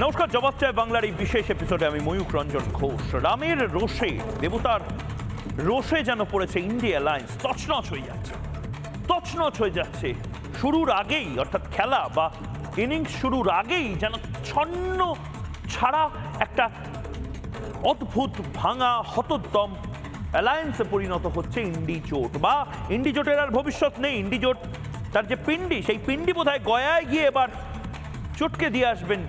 নমস্কার, জবাব চাই বাংলার এই বিশেষ এপিসোডে আমি ময়ূক রঞ্জন ঘোষ। রামের রোষে, দেবতার রোষে যেন পড়েছে ইন্ডিয়া অ্যালায়েন্স, তছনছ হয়ে যাচ্ছে, তছনছ হয়ে যাচ্ছে। শুরুর আগেই, অর্থাৎ খেলা বা ইনিংস শুরুর আগেই যেন ছন্ন ছাড়া একটা অদ্ভুত ভাঙা হতোদ্যম অ্যালায়েন্সে পরিণত হচ্ছে ইন্ডি জোট। বা ইন্ডি জোটের আর ভবিষ্যৎ নেই। ইন্ডি জোট তার যে পিন্ডি, সেই পিন্ডি বোধহয় গয়ায় গিয়ে এবার চটকে দিয়ে আসবেন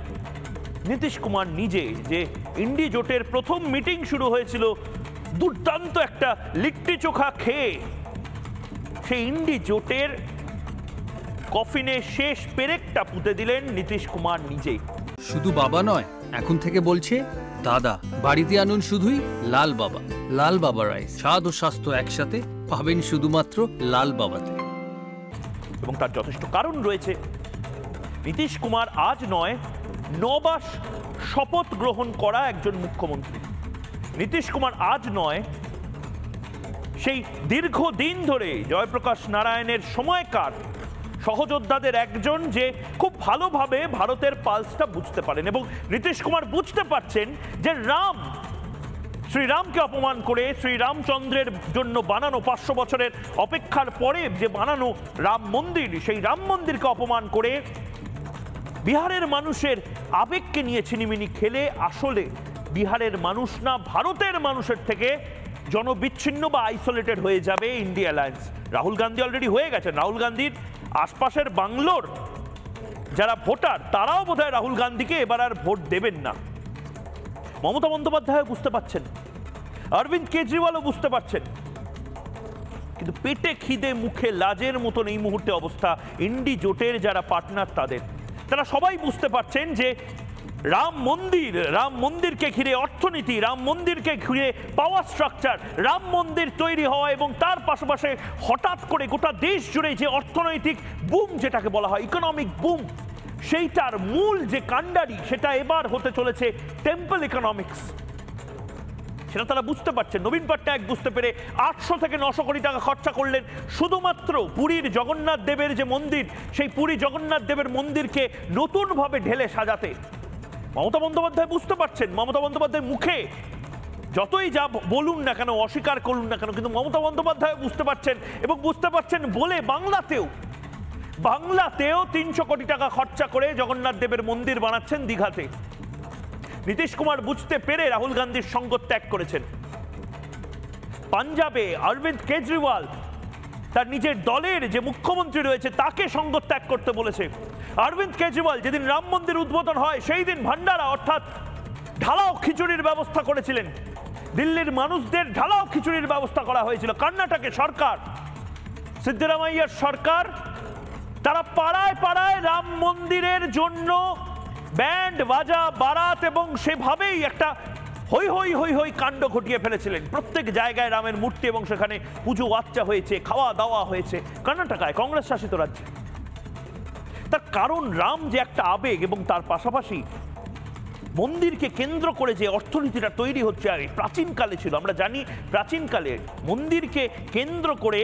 নীতিশ কুমার নিজে। যে ইন্ডি জোটের প্রথম মিটিং শুরু হয়েছিল দুর্দান্ত একটা লিট্টি চোখা খেয়ে, সেই ইন্ডি জোটের কফিনে শেষ পেরেকটা পুঁতে দিলেন নীতিশ কুমার নিজেই। শুধু বাবা নয়, এখন থেকে বলছে দাদা। বাড়িতে আনুন শুধুই লাল বাবা। লাল বাবা রাইস, স্বাদ ও স্বাস্থ্য একসাথে পাবেন শুধুমাত্র লাল বাবাতে। এবং তার যথেষ্ট কারণ রয়েছে। নীতিশ কুমার আজ নয়, 9 মাস শপথ গ্রহণ করা একজন মুখ্যমন্ত্রী। নীতিশ কুমার আজ নয়, সেই দীর্ঘদিন ধরে জয়প্রকাশ নারায়ণের সময়কার সহযোদ্ধাদের একজন, যে খুব ভালোভাবে ভারতের পালসটা বুঝতে পারেন। এবং নীতিশ কুমার বুঝতে পারছেন যে শ্রীরামকে অপমান করে, শ্রীরামচন্দ্রের জন্য বানানো 500 বছরের অপেক্ষার পরে যে বানানো রাম মন্দির, সেই রাম মন্দিরকে অপমান করে বিহারের মানুষের আবেগকে নিয়ে ছিনিমিনি খেলে আসলে বিহারের মানুষ না, ভারতের মানুষের থেকে জনবিচ্ছিন্ন বা আইসোলেটেড হয়ে যাবে India alliance. Rahul Gandhi already হয়ে গেছেন। রাহুল গান্ধীর আশপাশের বাংলোর যারা ভোটার, তারাও বোধহয় রাহুল গান্ধীকে এবার আর ভোট দেবেন না। মমতা বন্দ্যোপাধ্যায় বুঝতে পারছেন, অরবিন্দ কেজরিওয়ালও বুঝতে পারছেন, কিন্তু পেটে খিদে মুখে লাজের মতন এই মুহূর্তে অবস্থা ইন্ডি জোটের যারা পার্টনার তাদের। তারা সবাই বুঝতে পারছেন যে রাম মন্দিরকে ঘিরে অর্থনীতি, রাম মন্দিরকে ঘিরে পাওয়ার স্ট্রাকচার, রাম মন্দির তৈরি হওয়া এবং তার পাশাপাশি হঠাৎ করে গোটা দেশ জুড়ে যে অর্থনৈতিক বুম, যেটাকে বলা হয় ইকোনমিক বুম, সেইটার মূল যে কাণ্ডারি, সেটা এবার হতে চলেছে টেম্পল ইকোনমিক্স। সেটা তারা বুঝতে পারছেন। নবীন পটনায়ক বুঝতে পেরে 800 থেকে 900 কোটি টাকা খরচা করলেন শুধুমাত্র পুরীর জগন্নাথ দেবের যে মন্দির, সেই পুরী জগন্নাথ দেবের মন্দিরকে নতুনভাবে ঢেলে সাজাতে। মমতা বন্দ্যোপাধ্যায় বুঝতে পারছেন। মমতা বন্দ্যোপাধ্যায় মুখে যতই যা বলুন না কেন, অস্বীকার করুন না কেন, কিন্তু মমতা বন্দ্যোপাধ্যায় বুঝতে পারছেন, এবং বুঝতে পারছেন বলে বাংলাতেও 300 কোটি টাকা খরচা করে জগন্নাথ দেবের মন্দির বানাচ্ছেন দীঘাতে। নীতিশ কুমার বুঝতে পেরে রাহুল গান্ধীর সঙ্গ ত্যাগ করেছেন। পাঞ্জাবে অরবিন্দ কেজরিওয়াল তার নিজের দলের যে মুখ্যমন্ত্রী রয়েছে তাকে সঙ্গ ত্যাগ করতে বলেছে। অরবিন্দ কেজরিওয়াল যেদিন রাম মন্দির উদ্বোধন হয় সেই দিন ভান্ডারা অর্থাৎ ঢালাও খিচুড়ির ব্যবস্থা করেছিলেন। দিল্লির মানুষদের ঢালাও খিচুড়ির ব্যবস্থা করা হয়েছিল। কর্ণাটকের সরকার, সিদ্ধরামাইয়ার সরকার, তারা পাড়ায় পাড়ায় রাম মন্দিরের জন্য ব্যান্ড বাজা বারাত এবং সেভাবেই একটা হই হই হই হই কাণ্ড ঘটিয়ে ফেলেছিলেন। প্রত্যেক জায়গায় রামের মূর্তি এবং সেখানে পুজো আচ্চা হয়েছে, খাওয়া দাওয়া হয়েছে কর্ণাটকায়, কংগ্রেস শাসিত রাজ্যে। তার কারণ রাম যে একটা আবেগ, এবং তার পাশাপাশি মন্দিরকে কেন্দ্র করে যে অর্থনীতিটা তৈরি হচ্ছে, আর প্রাচীনকালে ছিল, আমরা জানি প্রাচীনকালে মন্দিরকে কেন্দ্র করে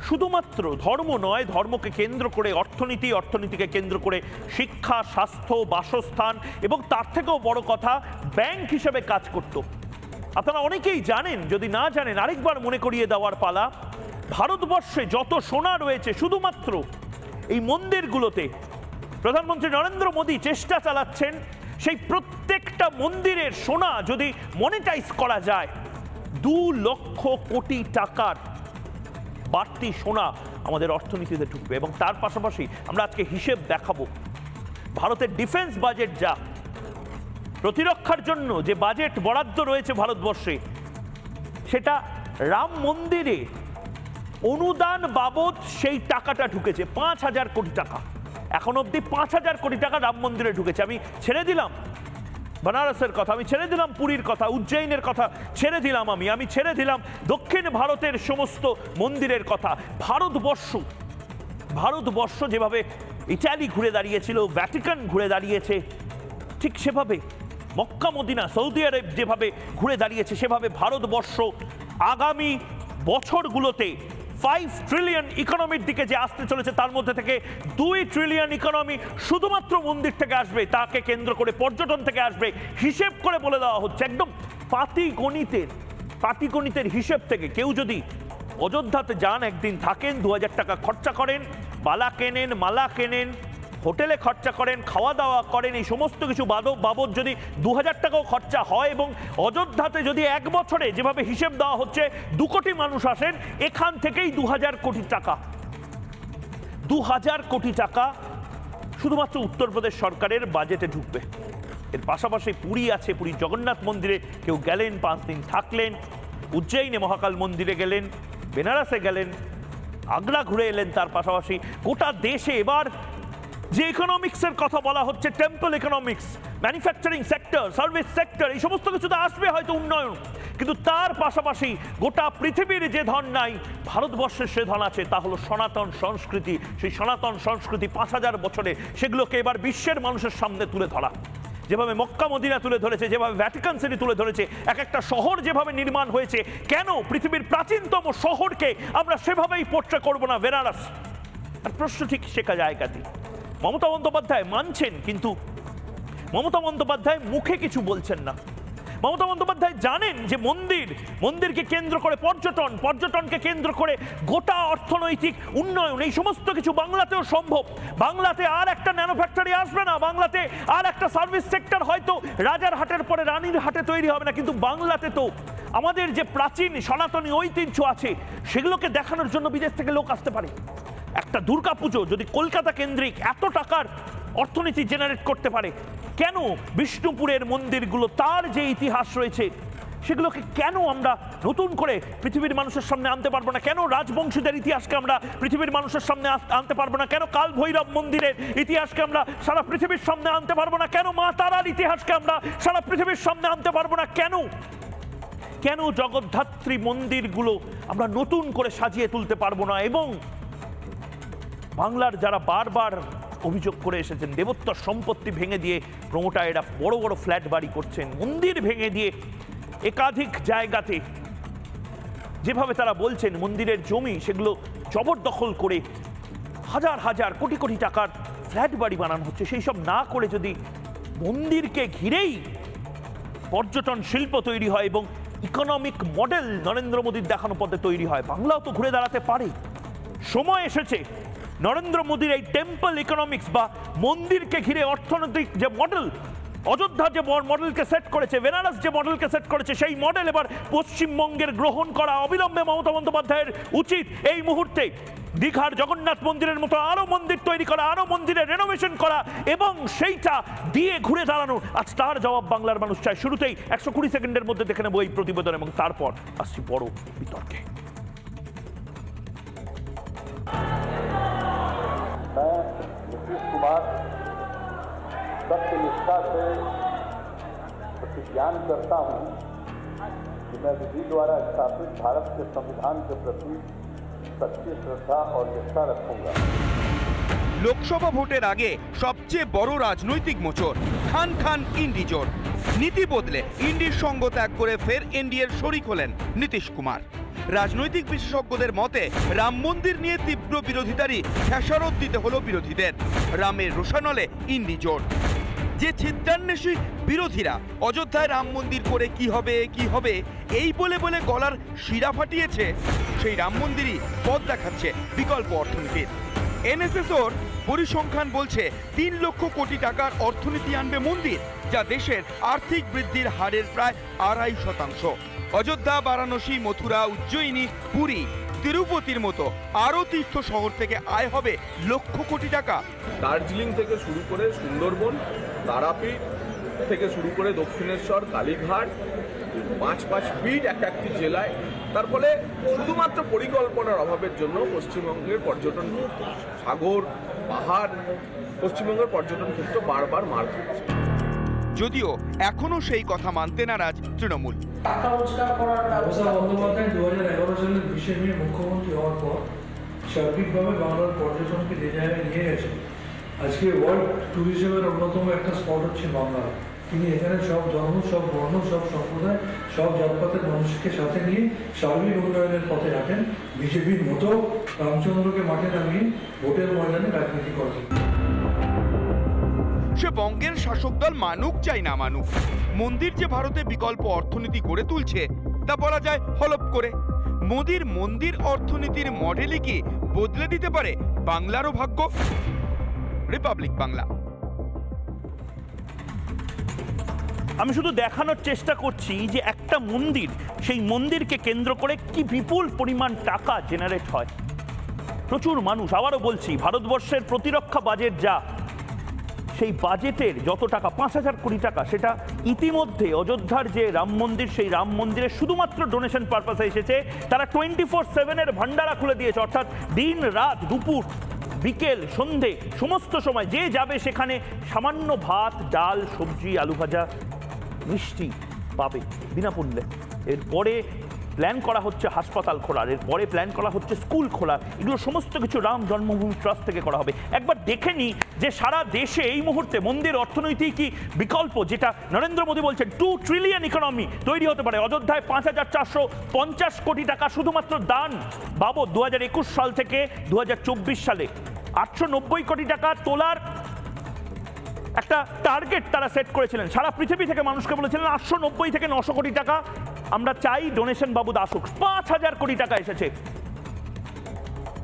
শুধুমাত্র ধর্ম নয়, ধর্মকে কেন্দ্র করে অর্থনীতি, অর্থনীতিকে কেন্দ্র করে শিক্ষা, স্বাস্থ্য, বাসস্থান, এবং তার থেকেও বড় কথা ব্যাংক হিসেবে কাজ করত। আপনারা অনেকেই জানেন, যদি না জানেন আরেকবার মনে করিয়ে দেওয়ার পালা। ভারতবর্ষে যত সোনা রয়েছে শুধুমাত্র এই মন্দিরগুলোতে প্রধানমন্ত্রী নরেন্দ্র মোদী চেষ্টা চালাচ্ছেন সেই প্রত্যেকটা মন্দিরের সোনা যদি মনিটাইজ করা যায়, 2 লক্ষ কোটি টাকার বাড়তি সোনা আমাদের অর্থনীতিতে ঢুকবে। এবং তার পাশাপাশি আমরা আজকে হিসেব দেখাবো, ভারতের ডিফেন্স বাজেট যা, প্রতিরক্ষার জন্য যে বাজেট বরাদ্দ রয়েছে ভারতবর্ষে, সেটা রাম মন্দিরে অনুদান বাবদ সেই টাকাটা ঢুকেছে 5000 কোটি টাকা। এখন অবধি 5000 কোটি টাকা রাম মন্দিরে ঢুকেছে। আমি ছেড়ে দিলাম बनारसের কথা, আমি ছেড়ে দিলাম পুরীর কথা, উজ্জয়িনের কথা ছেড়ে দিলাম, আমি ছেড়ে দিলাম দক্ষিণ ভারতের সমস্ত মন্দিরের কথা। ভারতবর্ষ যেভাবে ইটালি ঘুরে দাঁড়িয়েছিল, ভ্যাটিকান ঘুরে দাঁড়িয়েছে, ঠিক সেভাবে মক্কা মদিনা, সৌদি আরব যেভাবে ঘুরে দাঁড়িয়েছে, সেভাবে ভারতবর্ষ আগামী বছরগুলোতে 5 ট্রিলিয়ন ইকোনমির দিকে যে আসতে চলেছে তার মধ্যে থেকে 2 ট্রিলিয়ন ইকোনমি শুধুমাত্র মন্দির থেকে আসবে, তাকে কেন্দ্র করে পর্যটন থেকে আসবে। হিসেব করে বলে দেওয়া হচ্ছে একদম পাটিগণিতের হিসেব থেকে। কেউ যদি অযোধ্যাতে যান, একদিন থাকেন, 2000 টাকা খরচা করেন, বালা কেনেন, মালা কেনেন, হোটেলে খরচা করেন, খাওয়া দাওয়া করেন, এই সমস্ত কিছু বাবদ যদি 2000 টাকাও খরচা হয় এবং অযোধ্যাতে যদি 1 বছরে যেভাবে হিসেব দেওয়া হচ্ছে 2 কোটি মানুষ আসেন, এখান থেকেই 2000 কোটি টাকা 2000 কোটি টাকা শুধুমাত্র উত্তরপ্রদেশ সরকারের বাজেটে ঢুকবে। এর পাশাপাশি পুরী আছে, পুরী জগন্নাথ মন্দিরে কেউ গেলেন, 5 দিন থাকলেন, উজ্জয়িনে মহাকাল মন্দিরে গেলেন, বেনারসে গেলেন, আগ্রা ঘুরে এলেন। তার পাশাপাশি গোটা দেশে এবার যে ইকোনমিক্সের কথা বলা হচ্ছে, temple economics, manufacturing sector, service sector, এই সমস্ত কিছুতে আসবে হয়তো উন্নয়ন, কিন্তু তার পাশাপাশি গোটা পৃথিবীর যে ধন নাই, ভারতবর্ষের সে ধন আছে, তা হলো সনাতন সংস্কৃতি। সেই সনাতন সংস্কৃতি 5000 বছরে সেগুলোকে এবার বিশ্বের মানুষের সামনে তুলে ধরা। যেভাবে মক্কা মদিনা তুলে ধরেছে, যেভাবে ভ্যাটিকান সিটি তুলে ধরেছে, এক একটা শহর যেভাবে নির্মাণ হয়েছে, কেন পৃথিবীর প্রাচীনতম শহরকে আমরা সেভাবেই পোর্ট্রে করব না বেনারস? আর প্রশ্ন ঠিক শেখা জায়গাতেই। মমতা বন্দ্যোপাধ্যায় মানছেন, কিন্তু মমতা বন্দ্যোপাধ্যায় মুখে কিছু বলছেন না। মমতা বন্দ্যোপাধ্যায় জানেন যে মন্দিরকে কেন্দ্র করে পর্যটনকে কেন্দ্র করে গোটা অর্থনৈতিক উন্নয়ন, এই সমস্ত কিছু বাংলাতেও সম্ভব। বাংলাতে আর একটা ম্যানুফ্যাক্চারি আসবে না, বাংলাতে আর একটা সার্ভিস সেক্টর হয়তো রাজার হাটের পরে রানীর হাটে তৈরি হবে না, কিন্তু বাংলাতে তো আমাদের যে প্রাচীন সনাতনী ঐতিহ্য আছে সেগুলোকে দেখানোর জন্য বিদেশ থেকে লোক আসতে পারে। একটা দুর্গাপুজো যদি কলকাতা কেন্দ্রিক এত টাকার অর্থনীতি জেনারেট করতে পারে, কেন বিষ্ণুপুরের মন্দিরগুলো, তার যে ইতিহাস রয়েছে, সেগুলোকে কেন আমরা নতুন করে পৃথিবীর মানুষের সামনে আনতে পারবো না? কেন রাজবংশীদের ইতিহাসকে আমরা পৃথিবীর মানুষের সামনে আনতে পারবো না? কেন কাল ভৈরব মন্দিরের ইতিহাসকে আমরা সারা পৃথিবীর সামনে আনতে পারবো না? কেন মা তারার ইতিহাসকে আমরা সারা পৃথিবীর সামনে আনতে পারবো না? কেন জগদ্ধাত্রী মন্দিরগুলো আমরা নতুন করে সাজিয়ে তুলতে পারবো না? এবং বাংলার যারা বারবার অভিযোগ করে এসেছেন, দেবোত্তর সম্পত্তি ভেঙে দিয়ে প্রমোটারেরা বড় বড় ফ্ল্যাট বাড়ি করছেন, মন্দির ভেঙে দিয়ে একাধিক জায়গাতে যেভাবে তারা বলছেন মন্দিরের জমি সেগুলো জবরদখল করে হাজার হাজার কোটি কোটি টাকার ফ্ল্যাট বাড়ি বানানো হচ্ছে, সেই সব না করে যদি মন্দিরকে ঘিরেই পর্যটন শিল্প তৈরি হয় এবং ইকোনমিক মডেল নরেন্দ্র মোদীর দেখানো পথে তৈরি হয়, বাংলাও তো ঘুরে দাঁড়াতে পারে। সময় এসেছে নরেন্দ্র মোদীর এই টেম্পল ইকোনমিক্স বা মন্দিরকে ঘিরে অর্থনৈতিক যে মডেল, অযোধ্যা যে মডেলকে সেট করেছে, বেনারস যে মডেলকে সেট করেছে, সেই মডেল এবার পশ্চিমবঙ্গের গ্রহণ করা অবিলম্বে মমতা বন্দ্যোপাধ্যায়ের উচিত। এই মুহূর্তে দীঘার জগন্নাথ মন্দিরের মতো আরো মন্দির তৈরি করা, আরো মন্দিরের রেনোভেশন করা এবং সেইটা দিয়ে ঘুরে দাঁড়ানো। আজ তার জবাব বাংলার মানুষ চায়। শুরুতেই 120 সেকেন্ডের মধ্যে দেখে নেবো এই প্রতিবেদন এবং তারপর আসছি বড় বিতর্কে। मैं नीतीश कुमार सत्यनिष्ठा से प्रतिज्ञान करता हूं कि मैं विधि द्वारा स्थापित भारत के संविधान के प्रति सच्ची श्रद्धा और निष्ठा रखूंगा। লোকসভা ভোটের আগে সবচেয়ে বড় রাজনৈতিক মোচড় খান ইন্ডি জোট। নীতি বদলে ইন্ডির সঙ্গ ত্যাগ করে ফের এনডিএর শরিক হলেন নীতিশ কুমার। রাজনৈতিক বিশেষজ্ঞদের মতে রাম মন্দির নিয়ে তীব্র বিরোধিতারই খেসারত দিতে হলো বিরোধীদের। রামের রোষানলে ইন্ডি জোট। যে ছিদ্রান্বেষী বিরোধীরা অযোধ্যায় রাম মন্দির করে কি হবে এই বলে গলার শিরা ফাটিয়েছে, সেই রাম মন্দিরই পথ দেখাচ্ছে বিকল্প অর্থনীতির। এনএসএসওর পরিসংখ্যান বলছে 3 লক্ষ কোটি টাকার অর্থনীতি আনবে মন্দির, যা দেশের আর্থিক বৃদ্ধির হারের প্রায় 2.5%। অযোধ্যা, বারাণসী, মথুরা, উজ্জয়িনী, পুরী, তিরুপতির মতো আরও তীর্থ শহর থেকে আয় হবে লক্ষ কোটি টাকা। দার্জিলিং থেকে শুরু করে সুন্দরবন, তারাপীঠ থেকে শুরু করে দক্ষিণেশ্বর, কালীঘাট, 5 বিট এক একটি জেলায়। তার ফলে শুধুমাত্র পরিকল্পনার অভাবের জন্য পশ্চিমবঙ্গের পর্যটন, সাগর, পাহাড়, পশ্চিমবঙ্গের পর্যটন ক্ষেত্র বারবার মার খাচ্ছে। যদিও এখনো সেই কথা মানতে নারাজ তৃণমূল। মমতা বন্দ্যোপাধ্যায় 2011 সালের 20 মে মুখ্যমন্ত্রী হওয়ার পর সার্বিকভাবে বাংলার পর্যটনকে যে জায়গায় নিয়ে গেছে, আজকে ওয়ার্ল্ড ট্যুরিজমের অন্যতম একটা স্পট হচ্ছে বাংলা। তিনি এখানে সব ধর্ম, সব বর্ণ, সব সম্প্রদায়, সব জাতপাতের মানুষকে সাথে নিয়ে সার্বিক উন্নয়নের পথে হাঁটেন। বিজেপির মতো রামচন্দ্রকে মাঠে নামিয়ে ভোটের ময়দানে রাজনীতি করেন। সে বঙ্গের শাসক দল মানুক চাই না মানুক, মন্দির যে ভারতে বিকল্প অর্থনীতি গড়ে তুলছে তা বলা যায় হলপ করে। মোদির মন্দির অর্থনীতির মডেলই কি বদলে দিতে পারে বাংলারও ভাগ্য? রিপাবলিক বাংলা। আমি শুধু দেখানোর চেষ্টা করছি যে একটা মন্দির, সেই মন্দিরকে কেন্দ্র করে কি বিপুল পরিমাণ টাকা জেনারেট হয়। প্রচুর মানুষ, আবারও বলছি, ভারতবর্ষের প্রতিরক্ষা বাজেট যা, সেই বাজেটের যত টাকা 5,000 কোটি টাকা, সেটা ইতিমধ্যে অযোধ্যার যে রাম মন্দির, সেই রাম মন্দিরে শুধুমাত্র ডোনেশন পারপাসে এসেছে। তারা 24/7 ভান্ডারা খুলে দিয়েছে, অর্থাৎ দিন রাত দুপুর বিকেল সন্ধে সমস্ত সময় যে যাবে সেখানে সামান্য ভাত, ডাল, সবজি, আলু ভাজা, মিষ্টি পাবে বিনামূল্যে। এরপরে প্ল্যান করা হচ্ছে হাসপাতাল খোলার, এরপরে প্ল্যান করা হচ্ছে স্কুল খোলার। এগুলো সমস্ত কিছু রাম জন্মভূমি ট্রাস্ট থেকে করা হবে। একবার দেখে নিই যে সারা দেশে এই মুহূর্তে মন্দির অর্থনীতি কি বিকল্প, যেটা নরেন্দ্র মোদী বলছেন 2 ট্রিলিয়ন ইকোনমি তৈরি হতে পারে। অযোধ্যায় 5,450 কোটি টাকা শুধুমাত্র দান বাবদ 2021 সাল থেকে 2024 সালে 890 কোটি টাকা তোলার একটা টার্গেট তারা সেট করেছিলেন। সারা পৃথিবী থেকে মানুষকে বলেছিলেন 890 থেকে 900 কোটি টাকা আমরা চাই ডোনেশন বাবদ আসুক। 5,000 কোটি টাকা এসেছে।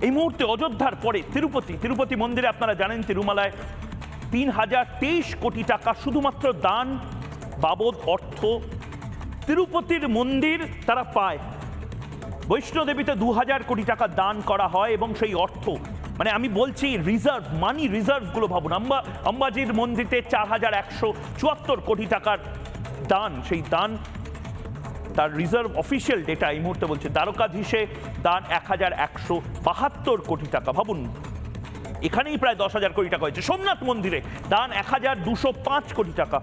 এই মুহূর্তে অযোধ্যার পরে তিরুপতি মন্দিরে আপনারা জানেন তিরুমালায় 3,023 কোটি টাকা শুধুমাত্র দান বাবদ অর্থ তিরুপতির মন্দির তারা পায়। বৈষ্ণোদেবীতে 2,000 কোটি টাকা দান করা হয় এবং সেই অর্থ, মানে আমি বলছি রিজার্ভ মানি, রিজার্ভগুলো ভাবুন। আম্বাজির মন্দিরে 4,174 কোটি টাকার দান, সেই দান তার রিজার্ভ অফিসিয়াল ডেটা এই মুহূর্তে বলছে। দ্বারকাধীশে দান 1,172 কোটি টাকা, ভাবুন এখানেই প্রায় 10,000 কোটি টাকা হয়েছে। সোমনাথ মন্দিরে দান 1,205 কোটি টাকা।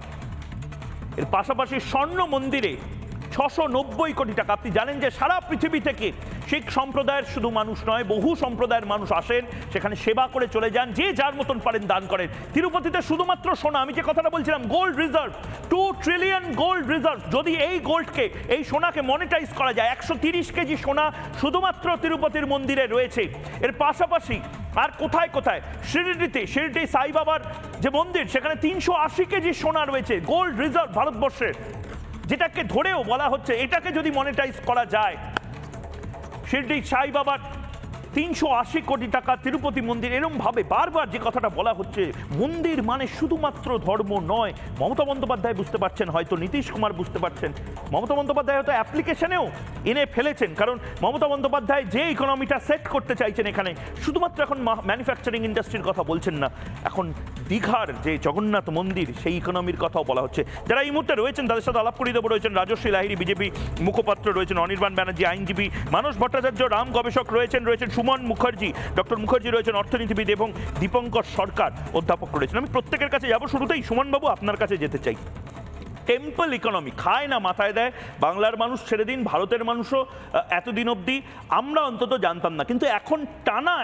এর পাশাপাশি স্বর্ণ মন্দিরে 690 কোটি টাকা। আপনি জানেন যে সারা পৃথিবী থেকে শিখ সম্প্রদায়ের শুধু মানুষ নয়, বহু সম্প্রদায়ের মানুষ আসেন, সেখানে সেবা করে চলে যান, যে যার মতন পারেন দান করেন। তিরুপতিতে শুধুমাত্র সোনা, আমি যে কথাটা বলছিলাম, gold reserve 2 trillion gold reserve. যদি এই গোল্ডকে, এই সোনাকে মনিটাইজ করা যায়, 130 কেজি সোনা শুধুমাত্র তিরুপতির মন্দিরে রয়েছে। এর পাশাপাশি আর কোথায় কোথায়, শিরডি সাই বাবার যে মন্দির, সেখানে 380 কেজি সোনা রয়েছে, গোল্ড রিজার্ভ ভারতবর্ষের, যেটাকে ধরেও বলা হচ্ছে এটাকে যদি মনিটাইজ করা যায়। শিরডি সাই বাবার 380 কোটি টাকা, তিরুপতি মন্দির, এরকম ভাবে বারবার যে কথাটা বলা হচ্ছে, মন্দির মানে শুধুমাত্র ধর্ম নয়। মমতা বন্দ্যোপাধ্যায় বুঝতে পারছেন, হয়তো নীতিশ কুমার বুঝতে পারছেন, মমতা বন্দ্যোপাধ্যায় হয়তো অ্যাপ্লিকেশনেও এনে ফেলেছেন। কারণ মমতা বন্দ্যোপাধ্যায় যে ইকোনমিটা সেট করতে চাইছেন এখানে, শুধুমাত্র এখন ম্যানুফ্যাকচারিং ইন্ডাস্ট্রির কথা বলছেন না, এখন দীঘার যে জগন্নাথ মন্দির, সেই ইকোনমির কথাও বলা হচ্ছে। যারা এই মুহূর্তে রয়েছেন তাদের সাথে আলাপ করিয়ে দেবো। রয়েছেন রাজশ্রী লাহিড়ী বিজেপি মুখপাত্র, রয়েছেন অনির্বাণ ব্যানার্জি আইনজীবী, মানস ভট্টাচার্য রাম গবেষক রয়েছেন সুমন মুখার্জি, ডক্টর মুখার্জি রয়েছেন অর্থনীতিবিদ, এবং দীপঙ্কর সরকার অধ্যাপক রয়েছেন। আমি প্রত্যেকের কাছে যাবো। শুরুতেই সুমনবাবু আপনার কাছে যেতে চাই। টেম্পল ইকোনমি খায় না মাথায় দেয়, বাংলার মানুষ ছেড়ে দিন, ভারতের মানুষও এতদিন অবধি আমরা অন্তত জানতাম না, কিন্তু এখন টানা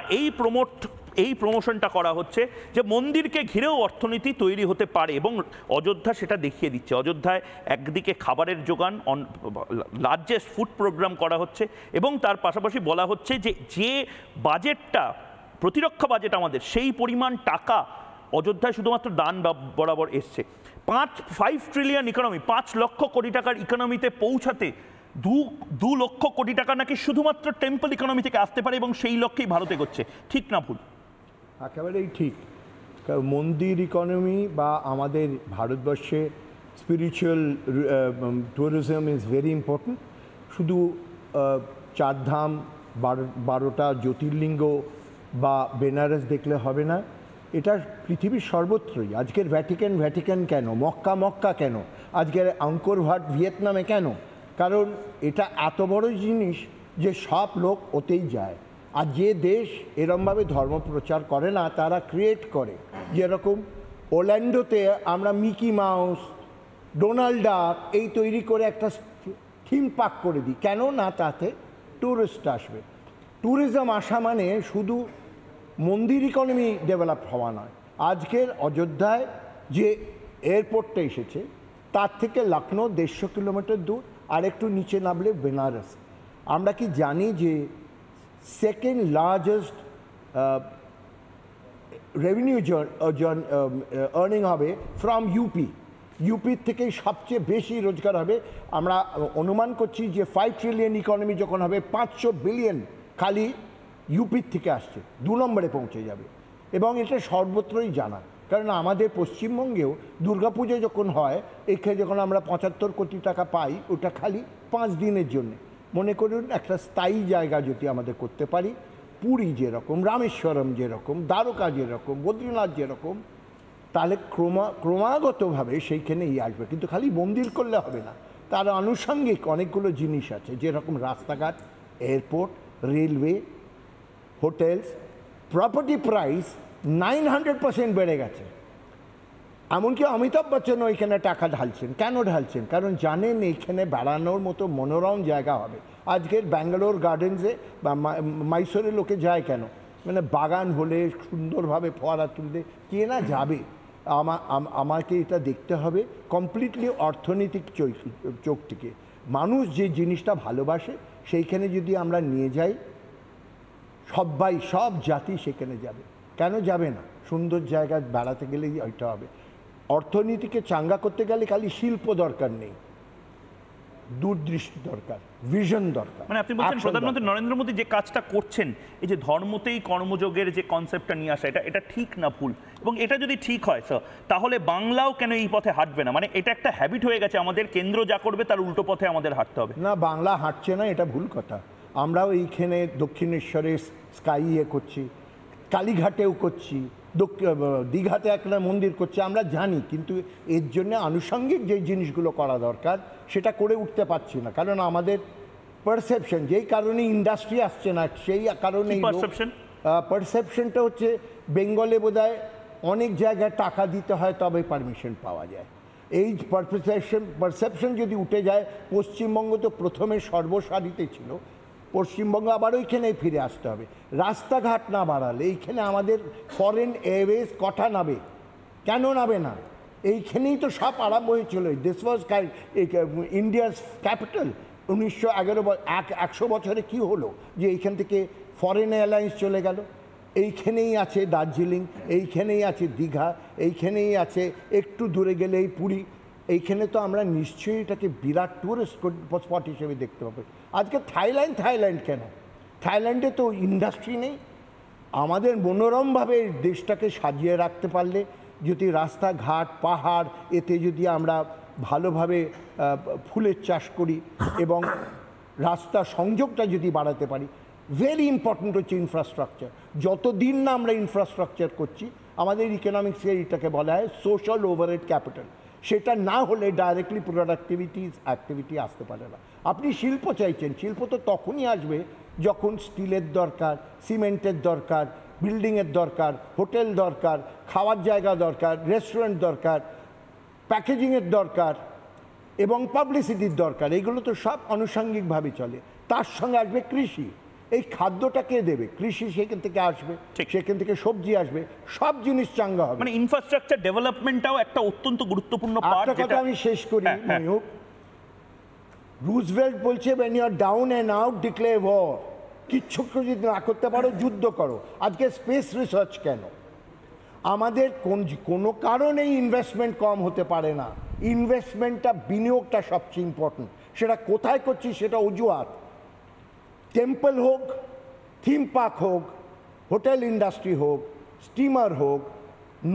এই প্রমোশনটা করা হচ্ছে যে মন্দিরকে ঘিরেও অর্থনীতি তৈরি হতে পারে, এবং অযোধ্যা সেটা দেখিয়ে দিচ্ছে। অযোধ্যায় একদিকে খাবারের যোগান, লার্জেস্ট ফুড প্রোগ্রাম করা হচ্ছে, এবং তার পাশাপাশি বলা হচ্ছে যে বাজেটটা, প্রতিরক্ষা বাজেট আমাদের, সেই পরিমাণ টাকা অযোধ্যায় শুধুমাত্র দান বরাবর এসছে। 5 ট্রিলিয়ন ইকোনমি, 5 লক্ষ কোটি টাকার ইকোনমিতে পৌঁছাতে 2 লক্ষ কোটি টাকা নাকি শুধুমাত্র টেম্পল ইকোনমি থেকে আসতে পারে, এবং সেই লক্ষ্যেই ভারত এগোচ্ছে। ঠিক না ভুল? একেবারেই ঠিক। কারণ মন্দির ইকোনমি বা আমাদের ভারতবর্ষে spiritual tourism is very important. শুধু 4 ধাম, 12টা জ্যোতির্লিঙ্গ বা বেনারস দেখলে হবে না, এটা পৃথিবীর সর্বত্রই। আজকের ভ্যাটিকান কেন, মক্কা কেন, আজকের আঙ্কর ভাট ভিয়েতনামে কেন? কারণ এটা এত বড় জিনিস যে সব লোক ওতেই যায়। আর যে দেশ এরমভাবে ধর্ম প্রচার করে না, তারা ক্রিয়েট করে। যেরকম ওল্যান্ডোতে আমরা মিকি মাউস, ডোনাল্ড ডাক এই তৈরি করে একটা থিম পার্ক করে দিই, কেন না তাতে ট্যুরিস্ট আসবে। ট্যুরিজম আসা মানে শুধু মন্দির ইকোনমি ডেভেলপ হওয়া নয়। আজকের অযোধ্যায় যে এয়ারপোর্টটা এসেছে, তার থেকে লখনৌ 150 কিলোমিটার দূর, আর একটু নিচে নামলে বেনারস। আমরা কি জানি যে সেকেন্ড লার্জেস্ট রেভিনিউ আর্নিং হবে ফ্রম ইউপির থেকেই সবচেয়ে বেশি রোজগার হবে। আমরা অনুমান করছি যে 5 ট্রিলিয়ন ইকোনমি যখন হবে 500 বিলিয়ন খালি ইউপির থেকে আসছে, 2 নম্বরে পৌঁছে যাবে। এবং এটা সর্বত্রই জানা, কারণ আমাদের পশ্চিমবঙ্গেও দুর্গাপুজো যখন হয়, এখানে যখন আমরা 75 কোটি টাকা পাই, ওটা খালি 5 দিনের জন্য। মনে করুন একটা স্থায়ী জায়গা যদি আমাদের করতে পারি, পুরী যেরকম, রামেশ্বরম যেরকম, দ্বারকা যেরকম, বদ্রীনাথ যেরকম, তাহলে ক্রমাগতভাবে সেইখানেই আসবে। কিন্তু খালি মন্দির করলে হবে না, তার আনুষঙ্গিক অনেকগুলো জিনিস আছে, যেরকম রাস্তাঘাট, airport, railway, hotels. Property price 900% বেড়ে গেছে। এমনকি অমিতাভ বচ্চন ওইখানে টাকা ঢালছেন। কেন ঢালছেন? কারণ জানেন এইখানে বেড়ানোর মতো মনোরম জায়গা হবে। আজকের ব্যাঙ্গালোর গার্ডেন্সে বা মাইসোরে লোকে যায় কেন? মানে বাগান হলে সুন্দরভাবে ফোয়ারা তুলতে কে না যাবে। আমাকে এটা দেখতে হবে কমপ্লিটলি অর্থনৈতিক চোখ থেকে। মানুষ যে জিনিসটা ভালোবাসে সেইখানে যদি আমরা নিয়ে যাই, সব জাতি সেখানে যাবে। কেন যাবে না? সুন্দর জায়গায় বেড়াতে গেলেই ওইটা হবে। অর্থনীতিকে চাঙ্গা করতে গেলে খালি শিল্প দরকার নেই, দূরদৃষ্টি দরকার, ভিশন দরকার। মানে আপনি বলছেন প্রধানমন্ত্রী নরেন্দ্র মোদী যে কাজটা করছেন, এই যে ধর্মতেই কর্মযোগের যে কনসেপ্টটা নিয়ে আসা, এটা ঠিক না ভুল? এবং এটা যদি ঠিক হয় স্যার, তাহলে বাংলাও কেন এই পথে হাঁটবে না? মানে এটা একটা হ্যাবিট হয়ে গেছে আমাদের, কেন্দ্র যা করবে তার উল্টো পথে আমাদের হাঁটতে হবে। না, বাংলা হাঁটছে না, এটা ভুল কথা। আমরাও এইখানে দক্ষিণেশ্বরে স্কাই করছি, কালীঘাটেও করছি, দীঘাতে একটা মন্দির করছে, আমরা জানি। কিন্তু এর জন্য আনুষঙ্গিক যে জিনিসগুলো করা দরকার সেটা করে উঠতে পারছি না, কারণ আমাদের পারসেপশন, যেই কারণে ইন্ডাস্ট্রি আসছে না, সেই কারণে পারসেপশনটা হচ্ছে বেঙ্গলে বোধহয় অনেক জায়গায় টাকা দিতে হয় তবে পারমিশন পাওয়া যায়। এই পারসেপশন যদি উঠে যায়, পশ্চিমবঙ্গ তো প্রথমে সর্বসারিতে ছিল, পশ্চিমবঙ্গ আবার ওইখানেই ফিরে আসতে হবে। রাস্তাঘাট না বাড়ালে এইখানে আমাদের ফরেন এয়ারওয়েজ কটা নাবে? কেন নাবে না? এইখানেই তো সব আরম্ভ হয়েছিল। This was India's capital. 100 বছরে কি হলো যে এইখান থেকে ফরেন এয়ারলাইন্স চলে গেল? এইখানেই আছে দার্জিলিং, এইখানেই আছে দীঘা, এইখানেই আছে একটু দূরে গেলে এই পুরী। এইখানে তো আমরা নিশ্চয়ই এটাকে বিরাট টুরিস্ট স্পট হিসেবে দেখতে পাবো। আজকে থাইল্যান্ড কেন? থাইল্যান্ডে তো ইন্ডাস্ট্রি নেই। আমাদের মনোরমভাবে দেশটাকে সাজিয়ে রাখতে পারলে, যদি রাস্তাঘাট, পাহাড়, এতে যদি আমরা ভালোভাবে ফুলের চাষ করি এবং রাস্তা সংযোগটা যদি বাড়াতে পারি, ভেরি ইম্পর্টেন্ট হচ্ছে ইনফ্রাস্ট্রাকচার। যতদিন না আমরা ইনফ্রাস্ট্রাকচার করছি, আমাদের ইকোনমিক্সে এটাকে বলা হয় সোশ্যাল ওভারহেড ক্যাপিটাল। সেটা না হলে ডাইরেক্টলি অ্যাক্টিভিটি আসতে পারে না। আপনি শিল্প চাইছেন, শিল্প তো তখনই আসবে যখন স্টিলের দরকার, সিমেন্টের দরকার, বিল্ডিংয়ের দরকার, হোটেল দরকার, খাওয়ার জায়গা দরকার, রেস্টুরেন্ট দরকার, প্যাকেজিংয়ের দরকার এবং পাবলিসিটির দরকার। এগুলো তো সব আনুষঙ্গিকভাবে চলে। তার সঙ্গে আসবে কৃষি। এই খাদ্যটা কে দেবে? কৃষি সেখান থেকে আসবে, সেখান থেকে সবজি আসবে, সব জিনিস চাঙ্গা হবে। মানে ইনফ্রাস্ট্রাকচার ডেভেলপমেন্টটাও একটা অত্যন্ত গুরুত্বপূর্ণ পার্ট। একটা কথা আমি শেষ করি, ময়ূর। রুজভেল্ট বলছে, when you are down and out, declare war. কিচ্ছু যদি না করতে পারো, যুদ্ধ করো। আজকে স্পেস রিসার্চ কেন? আমাদের কোনো কারণেই ইনভেস্টমেন্ট কম হতে পারে না। ইনভেস্টমেন্টটা, বিনিয়োগটা সবচেয়ে ইম্পর্টেন্ট। সেটা কোথায় করছি সেটা অজুহাত। টেম্পল হোক, থিম পার্ক হোক, হোটেল ইন্ডাস্ট্রি হোক, স্টিমার হোক,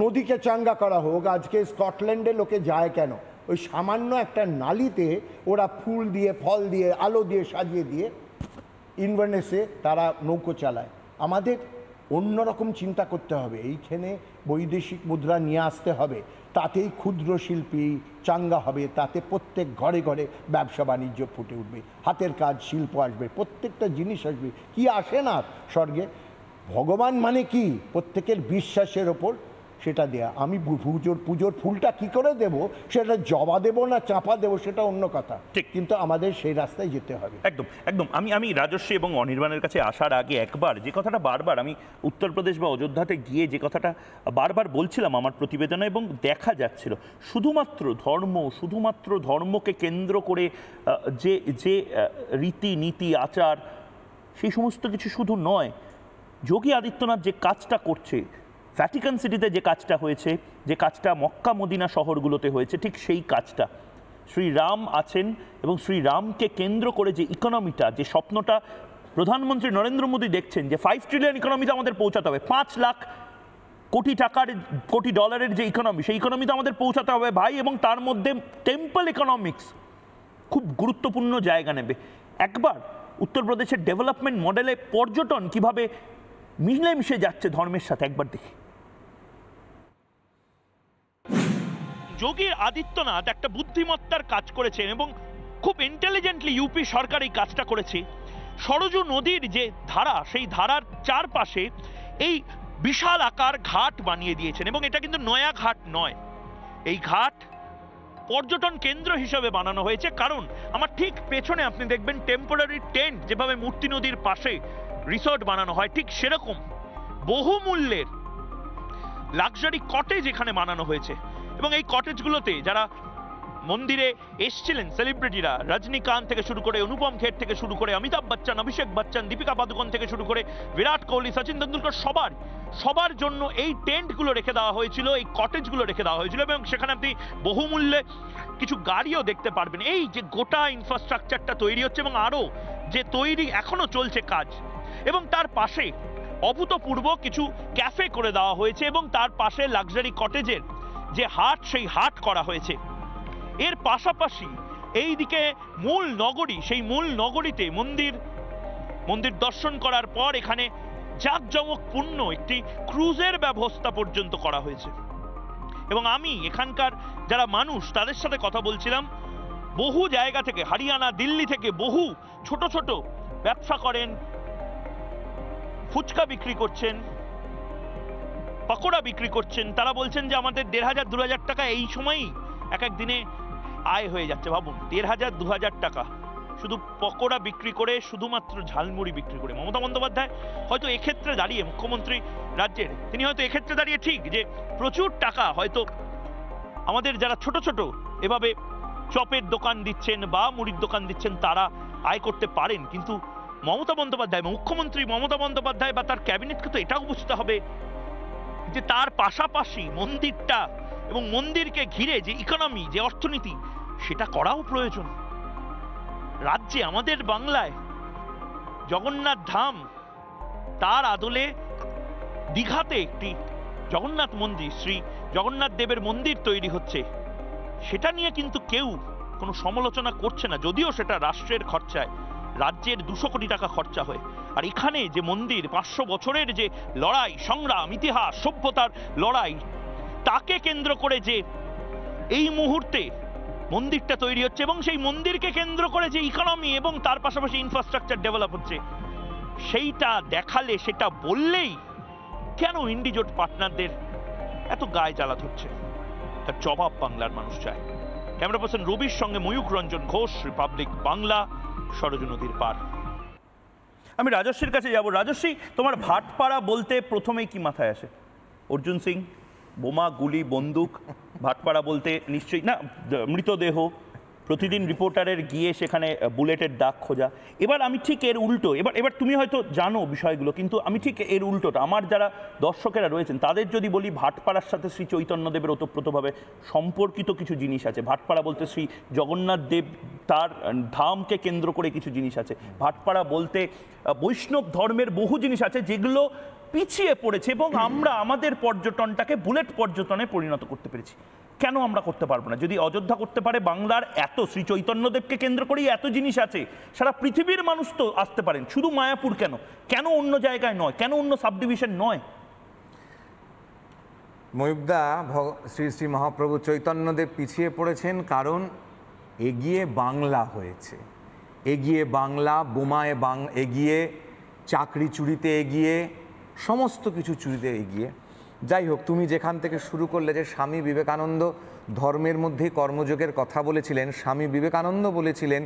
নদীকে চাঙ্গা করা হোক। আজকে স্কটল্যান্ডে লোকে যায় কেন? ওই সামান্য একটা নালিতে ওরা ফুল দিয়ে, ফল দিয়ে, আলো দিয়ে সাজিয়ে দিয়ে ইনভারনেসে তারা নৌকো চালায়। আমাদের অন্যরকম চিন্তা করতে হবে। এইখানে বৈদেশিক মুদ্রা নিয়ে আসতে হবে, তাতেই ক্ষুদ্র শিল্পী চাঙ্গা হবে, তাতে প্রত্যেক ঘরে ঘরে ব্যবসা বাণিজ্য ফুটে উঠবে, হাতের কাজ, শিল্প আসবে, প্রত্যেকটা জিনিস আসবে। কি আসে না স্বর্গে? ভগবান মানে কি? প্রত্যেকের বিশ্বাসের ওপর সেটা দেয়া। আমি পুজোর ফুলটা কি করে দেব, সেটা জবা দেব না চাপা দেব সেটা অন্য কথা, ঠিক। কিন্তু আমাদের সেই রাস্তায় যেতে হবে। একদম একদম। আমি রাজশ্রী এবং অনির্বাণের কাছে আসার আগে একবার যে কথাটা বারবার আমি উত্তরপ্রদেশ বা অযোধ্যাতে গিয়ে যে কথাটা বারবার বলছিলাম আমার প্রতিবেদনে, এবং দেখা যাচ্ছিল শুধুমাত্র ধর্মকে কেন্দ্র করে যে যে রীতিনীতি আচার সেই সমস্ত কিছু শুধু নয়, যোগী আদিত্যনাথ যে কাজটা করছে, ভ্যাটিকান সিটিতে যে কাজটা হয়েছে, যে কাজটা মক্কা মদিনা শহরগুলোতে হয়েছে, ঠিক সেই কাজটা শ্রীরাম আছেন এবং শ্রীরামকে কেন্দ্র করে যে ইকোনমিটা, যে স্বপ্নটা প্রধানমন্ত্রী নরেন্দ্র মোদী দেখছেন যে 5 ট্রিলিয়ন ইকোনমিতে আমাদের পৌঁছাতে হবে, 5 লাখ কোটি ডলারের যে ইকোনমি, সেই ইকোনমিতে আমাদের পৌঁছাতে হবে ভাই, এবং তার মধ্যে টেম্পল ইকোনমিক্স খুব গুরুত্বপূর্ণ জায়গা নেবে। একবার উত্তরপ্রদেশের ডেভেলপমেন্ট মডেলে পর্যটন কিভাবে মিলেমিশে যাচ্ছে ধর্মের সাথে, একবার দেখি। যোগী আদিত্যনাথ একটা বুদ্ধিমত্তার কাজ করেছেন এবং খুব ইন্টেলিজেন্টলি ইউপি সরকার এই কাজটা করেছে। সরজু নদীর যে ধারা, সেই ধারার চারপাশে এই বিশাল আকার ঘাট বানিয়ে দিয়েছেন, এবং এটা কিন্তু নয়া ঘাট নয়, এই ঘাট পর্যটন কেন্দ্র হিসেবে বানানো হয়েছে। কারণ আমার ঠিক পেছনে আপনি দেখবেন টেম্পোরারি টেন্ট, যেভাবে মূর্তি নদীর পাশে রিসোর্ট বানানো হয়, ঠিক সেরকম বহুমূল্যের লাক্সারি কটেজ এখানে বানানো হয়েছে। এবং এই কটেজগুলোতে যারা মন্দিরে এসছিলেন সেলিব্রিটিরা, রজনীকান্ত থেকে শুরু করে অনুপম খের থেকে শুরু করে অমিতাভ বচ্চন, অভিষেক বচ্চন, দীপিকা পাদুকোন থেকে শুরু করে বিরাট কোহলি, সচিন তেন্ডুলকর, সবার জন্য এই টেন্টগুলো রেখে দেওয়া হয়েছিল, এই কটেজগুলো রেখে দেওয়া হয়েছিল। এবং সেখানে আপনি বহুমূল্যে কিছু গাড়িও দেখতে পারবেন। এই যে গোটা ইনফ্রাস্ট্রাকচারটা তৈরি হচ্ছে এবং আরও যে তৈরি এখনো চলছে কাজ, এবং তার পাশে অভূতপূর্ব কিছু ক্যাফে করে দেওয়া হয়েছে, এবং তার পাশে লাক্সারি কটেজের যে হাট, সেই হাট করা হয়েছে। এর পাশাপাশি এই দিকে মূল নগরী, সেই মূল নগরীতে মন্দির দর্শন করার পর এখানে জাঁকজমকপূর্ণ একটি ক্রুজের ব্যবস্থা পর্যন্ত করা হয়েছে। এবং আমি এখানকার যারা মানুষ তাদের সাথে কথা বলছিলাম, বহু জায়গা থেকে, হরিয়ানা, দিল্লি থেকে বহু ছোট ছোট ব্যবসা করেন, ফুচকা বিক্রি করছেন, পকোড়া বিক্রি করছেন, তারা বলছেন যে আমাদের 1,500-2,000 টাকা এই সময়ই এক এক দিনে আয় হয়ে যাচ্ছে। ভাবুন, 1,500-2,000 টাকা শুধু পকোড়া বিক্রি করে, শুধুমাত্র ঝালমুড়ি বিক্রি করে। মমতা বন্দ্যোপাধ্যায় হয়তো এক্ষেত্রে দাঁড়িয়ে, মুখ্যমন্ত্রী রাজ্যের, তিনি হয়তো এক্ষেত্রে দাঁড়িয়ে ঠিক যে প্রচুর টাকা হয়তো আমাদের যারা ছোট ছোট এভাবে চপের দোকান দিচ্ছেন বা মুড়ির দোকান দিচ্ছেন তারা আয় করতে পারেন, কিন্তু মমতা বন্দ্যোপাধ্যায়, মুখ্যমন্ত্রী মমতা বন্দ্যোপাধ্যায় বা তার ক্যাবিনেটকে তো এটাও বুঝতে হবে যে তার পাশাপাশি মন্দিরটা এবং মন্দিরকে ঘিরে যে ইকোনমি, যে অর্থনীতি, সেটা করাও প্রয়োজন। রাজ্যে, আমাদের বাংলায় জগন্নাথ ধাম, তার আদলে দীঘাতে একটি জগন্নাথ মন্দির, শ্রী জগন্নাথ দেবের মন্দির তৈরি হচ্ছে, সেটা নিয়ে কিন্তু কেউ কোনো সমালোচনা করছে না, যদিও সেটা রাষ্ট্রের খরচায়, রাজ্যের 200 কোটি টাকা খরচা হয়। আর এখানে যে মন্দির, 500 বছরের যে লড়াই, সংগ্রাম, ইতিহাস, সভ্যতার লড়াই, তাকে কেন্দ্র করে যে এই মুহূর্তে মন্দিরটা তৈরি হচ্ছে, এবং সেই মন্দিরকে কেন্দ্র করে যে ইকোনমি এবং তার পাশাপাশি ইনফ্রাস্ট্রাকচার ডেভেলপ হচ্ছে, সেইটা দেখালে, সেটা বললেই কেন ইন্ডিজোট পার্টনারদের এত গায়ে জ্বালা হচ্ছে, তার জবাব বাংলার মানুষ চায়। ক্যামেরা পার্সন রবির সঙ্গে ময়ূক রঞ্জন ঘোষ, রিপাবলিক বাংলা, সরজু নদীর পার। আমি রাজস্বীর কাছে যাব। রাজস্বী, তোমার ভাটপাড়া বলতে প্রথমেই কি মাথায় আসে? অর্জুন সিং, বোমা, গুলি, বন্দুক? ভাটপাড়া বলতে নিশ্চয়ই না, মৃতদেহ, প্রতিদিন রিপোর্টারের গিয়ে সেখানে বুলেটের দাগ খোঁজা। এবার আমি ঠিক এর উল্টো, এবার তুমি হয়তো জানো বিষয়গুলো, কিন্তু আমি ঠিক এর উল্টোটা, আমার যারা দর্শকেরা রয়েছেন তাদের যদি বলি, ভাটপাড়ার সাথে শ্রী চৈতন্যদেবের ওতপ্রোতভাবে সম্পর্কিত কিছু জিনিস আছে। ভাটপাড়া বলতে শ্রী জগন্নাথ দেব, তার ধামকে কেন্দ্র করে কিছু জিনিস আছে। ভাটপাড়া বলতে বৈষ্ণব ধর্মের বহু জিনিস আছে যেগুলো পিছিয়ে পড়েছে, এবং আমরা আমাদের পর্যটনটাকে বুলেট পর্যটনে পরিণত করতে পেরেছি। কেন আমরা করতে পারবো না? যদি অযোধ্যা করতে পারে, বাংলার এত শ্রী চৈতন্যদেবকে কেন্দ্র করেই এত জিনিস আছে, সারা পৃথিবীর মানুষ তো আসতে পারেন, শুধু মায়াপুর কেন? কেন অন্য জায়গায় নয়? কেন অন্য সাবডিভিশন নয়? ময়ূকদা, শ্রী শ্রী মহাপ্রভু চৈতন্যদেব পিছিয়ে পড়েছেন কারণ এগিয়ে বাংলা হয়েছে, এগিয়ে বাংলা, বোমায় এগিয়ে, চাকরি চুরিতে এগিয়ে, সমস্ত কিছু চুরিতে এগিয়ে। যাই হোক, তুমি যেখান থেকে শুরু করলে যে স্বামী বিবেকানন্দ ধর্মের মধ্যেই কর্মযোগের কথা বলেছিলেন, স্বামী বিবেকানন্দ বলেছিলেন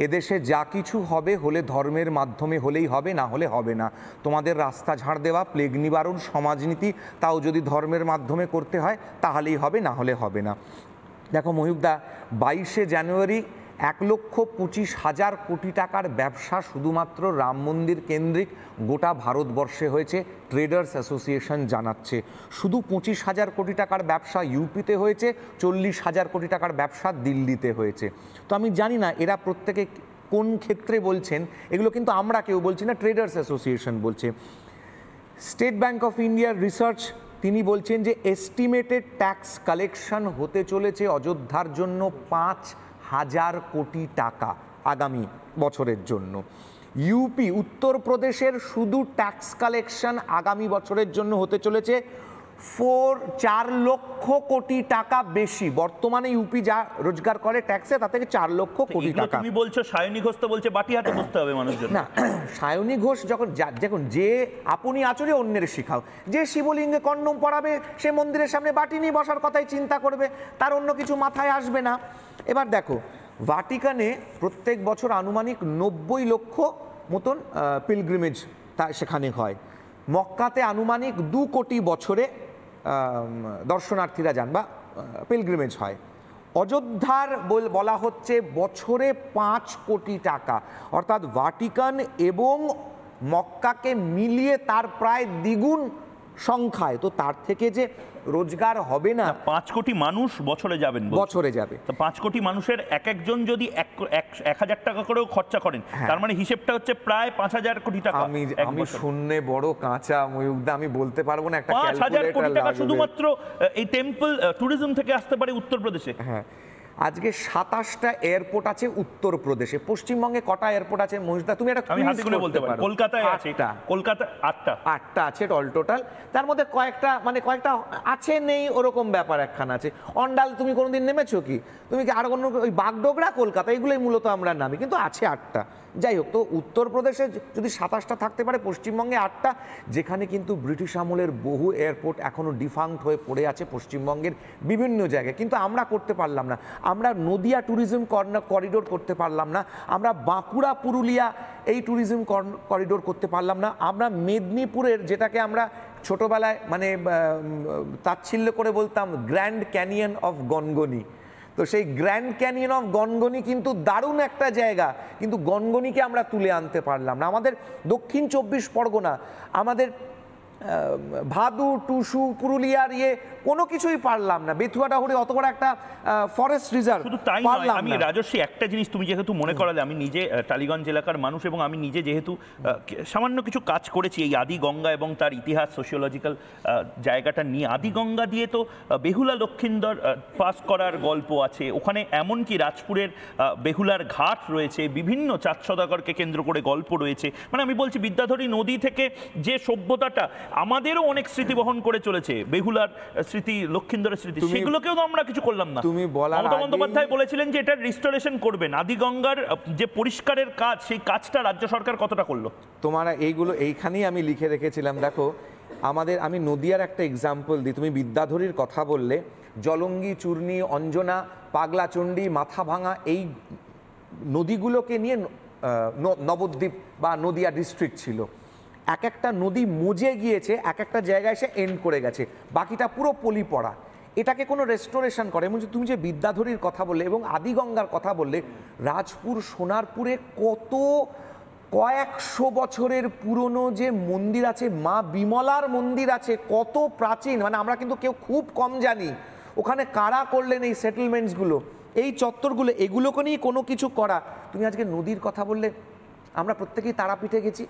এদেশে যা কিছু হবে হলে ধর্মের মাধ্যমে হলেই হবে, না হলে হবে না। তোমাদের রাস্তা ঝাড় দেওয়া, প্লেগ নিবারণ, সমাজনীতি, তাও যদি ধর্মের মাধ্যমে করতে হয় তাহলেই হবে, না হলে হবে না। দেখো ময়ূকদা, 22শে জানুয়ারি 1,25,000 কোটি টাকার ব্যবসা শুধুমাত্র রাম মন্দির কেন্দ্রিক গোটা ভারতবর্ষে হয়েছে, ট্রেডার্স অ্যাসোসিয়েশন জানাচ্ছে। শুধু 25,000 কোটি টাকার ব্যবসা ইউপিতে হয়েছে, 40,000 কোটি টাকার ব্যবসা দিল্লিতে হয়েছে। তো আমি জানি না এরা প্রত্যেকে কোন ক্ষেত্রে বলছেন, এগুলো কিন্তু আমরা কেউ বলছি না, ট্রেডার্স অ্যাসোসিয়েশন বলছে। স্টেট ব্যাংক অফ ইন্ডিয়ার রিসার্চ, তিনি বলছেন যে এস্টিমেটেড ট্যাক্স কালেকশন হতে চলেছে অযোধ্যার জন্য 5,000 কোটি টাকা আগামী বছরের জন্য। ইউপি, উত্তরপ্রদেশের শুধু ট্যাক্স কালেকশন আগামী বছরের জন্য হতে চলেছে 4 লক্ষ কোটি টাকা বেশি। বর্তমানে ইউপি যা রোজগার করে ট্যাক্সে, তা থেকে 4 লক্ষ কোটি টাকা। তুমি বলছো সায়নী ঘোষ তো বলছে বাটি হাতে বসতে হবে মানুষজন। না, সায়নী ঘোষ যখন যে আপনি আচরে অন্যের শিখাও, যে শিবলিঙ্গে কন্ডম পরাবে সে মন্দিরের সামনে বাটি নিয়ে বসার কথাই চিন্তা করবে, তার অন্য কিছু মাথায় আসবে না। এবার দেখো, ভাটিকানে প্রত্যেক বছর আনুমানিক 90 লক্ষ মতন পিলগ্রিমেজ সেখানে হয়। মক্কাতে আনুমানিক 2 কোটি বছরে দর্শনার্থীরা যান বা পিলগ্রিমেজ হয়। অযোধ্যার বলা হচ্ছে বছরে 5 কোটি টাকা, অর্থাৎ ভাটিকান এবং মক্কাকে মিলিয়ে তার প্রায় দ্বিগুণ সংখ্যায়। তো তার থেকে যে রোজগার হবে না, 5 কোটি মানুষ বছরে যাবেন, বছরে যাবে। তো 5 কোটি মানুষের এক একজন যদি 1,000 টাকা করেও খরচা করেন, তার মানে হিসেবটা হচ্ছে প্রায় 5,000 কোটি টাকা। আমি শূন্যে বড় কাঁচা ময়ূকদা, আমি বলতে পারবো না একটা 5,000 কোটি টাকা শুধুমাত্র এই টেম্পল ট্যুরিজম থেকে আসতে পারে উত্তরপ্রদেশে। হ্যাঁ, আজকে 27টা এয়ারপোর্ট আছে উত্তরপ্রদেশে। পশ্চিমবঙ্গে কটা এয়ারপোর্ট আছে মহিষদা? তুমি একটা আমি হাতে গুনে বলতে পারি। কলকাতায় আছে, কলকাতা 8টা আছে অল টোটাল। তার মধ্যে কয়েকটা আছে নেই ওরকম ব্যাপার একখানা আছে। অন্ডাল তুমি কোনোদিন নেমেছো কি? তুমি কি আর কোনো ওই বাগডোগরা, কলকাতা, এগুলোই মূলত আমরা নামি, কিন্তু আছে 8টা। যাই হোক, তো উত্তরপ্রদেশে যদি 27টা থাকতে পারে, পশ্চিমবঙ্গে 8টা, যেখানে কিন্তু ব্রিটিশ আমলের বহু এয়ারপোর্ট এখনও ডিফাঙ্ক্ট হয়ে পড়ে আছে পশ্চিমবঙ্গের বিভিন্ন জায়গায়। কিন্তু আমরা করতে পারলাম না, আমরা নদিয়া ট্যুরিজম করিডোর করতে পারলাম না, আমরা বাঁকুড়া পুরুলিয়া এই ট্যুরিজম করিডোর করতে পারলাম না, আমরা মেদিনীপুরের, যেটাকে আমরা ছোটবেলায় তাচ্ছিল্য করে বলতাম গ্র্যান্ড ক্যানিয়ন অফ গনগনি, তো সেই গ্র্যান্ড ক্যানিয়ন অফ গনগনি কিন্তু দারুণ একটা জায়গা, কিন্তু গনগনিকে আমরা তুলে আনতে পারলাম না। আমাদের দক্ষিণ 24 পরগনা, আমাদের ভাদু, টুসু, পুরুলিয়ার কোনো কিছুই পারলাম না। বেথুয়াডাহুরে অত বড় একটা ফরেস্ট রিজার্ভ। শুধু তাই নয়, আমি রাজস্বী একটা জিনিস তুমি যেহেতু মনে করালে, আমি নিজে টালিগঞ্জ এলাকার মানুষ এবং আমি নিজে যেহেতু সামান্য কিছু কাজ করেছি এই আদি গঙ্গা এবং তার ইতিহাস সোশিওলজিক্যাল জায়গাটা নিয়ে। আদি গঙ্গা দিয়ে তো বেহুলা লক্ষিন্দর পাস করার গল্প আছে, ওখানে এমনকি রাজপুরের বেহুলার ঘাট রয়েছে, বিভিন্ন চাঁদ সওদাগরকে কেন্দ্র করে গল্প রয়েছে। মানে আমি বলছি বিদ্যাধরী নদী থেকে যে সভ্যতাটা আমাদেরও অনেক স্মৃতি বহন করে চলেছে, বেহুলার স্মৃতি, লক্ষিন্দরের স্মৃতি, সেগুলোকেও তো আমরা কিছু করলাম না। মমতা বন্দ্যোপাধ্যায় বলেছিলেন যে এটা রিস্টোরেশন করবেন, আদিগঙ্গার যে পরিষ্কারের কাজ, সেই কাজটা রাজ্য সরকার কতটা করলো? তোমারা এইগুলো এইখানেই আমি লিখে রেখেছিলাম। দেখো, আমি নদিয়ার একটা এক্সাম্পল দিই। তুমি বিদ্যাধরীর কথা বললে, জলঙ্গি, চূর্ণী, অঞ্জনা, পাগলাচণ্ডী, মাথাভাঙা, এই নদীগুলোকে নিয়ে নবদ্বীপ বা নদিয়া ডিস্ট্রিক্ট ছিল। এক একটা নদী মজে গিয়েছে, এক একটা জায়গায় এসে এন্ড করে গেছে, বাকিটা পুরো পলি পড়া। এটাকে কোনো রেস্টোরেশন করে। এবং তুমি যে বিদ্যাধরীর কথা বললে এবং আদিগঙ্গার কথা বললে, রাজপুর, সোনারপুরে কয়েকশো বছরের পুরনো যে মন্দির আছে, মা বিমলার মন্দির আছে, কত প্রাচীন, মানে আমরা কিন্তু কেউ খুব কম জানি। ওখানে কারা করলেন এই সেটেলমেন্টসগুলো, এই চত্বরগুলো, এগুলোকে নিয়ে কোনো কিছু করা। তুমি আজকে নদীর কথা বললে, আমরা প্রত্যেকেই তারাপীঠে গেছি।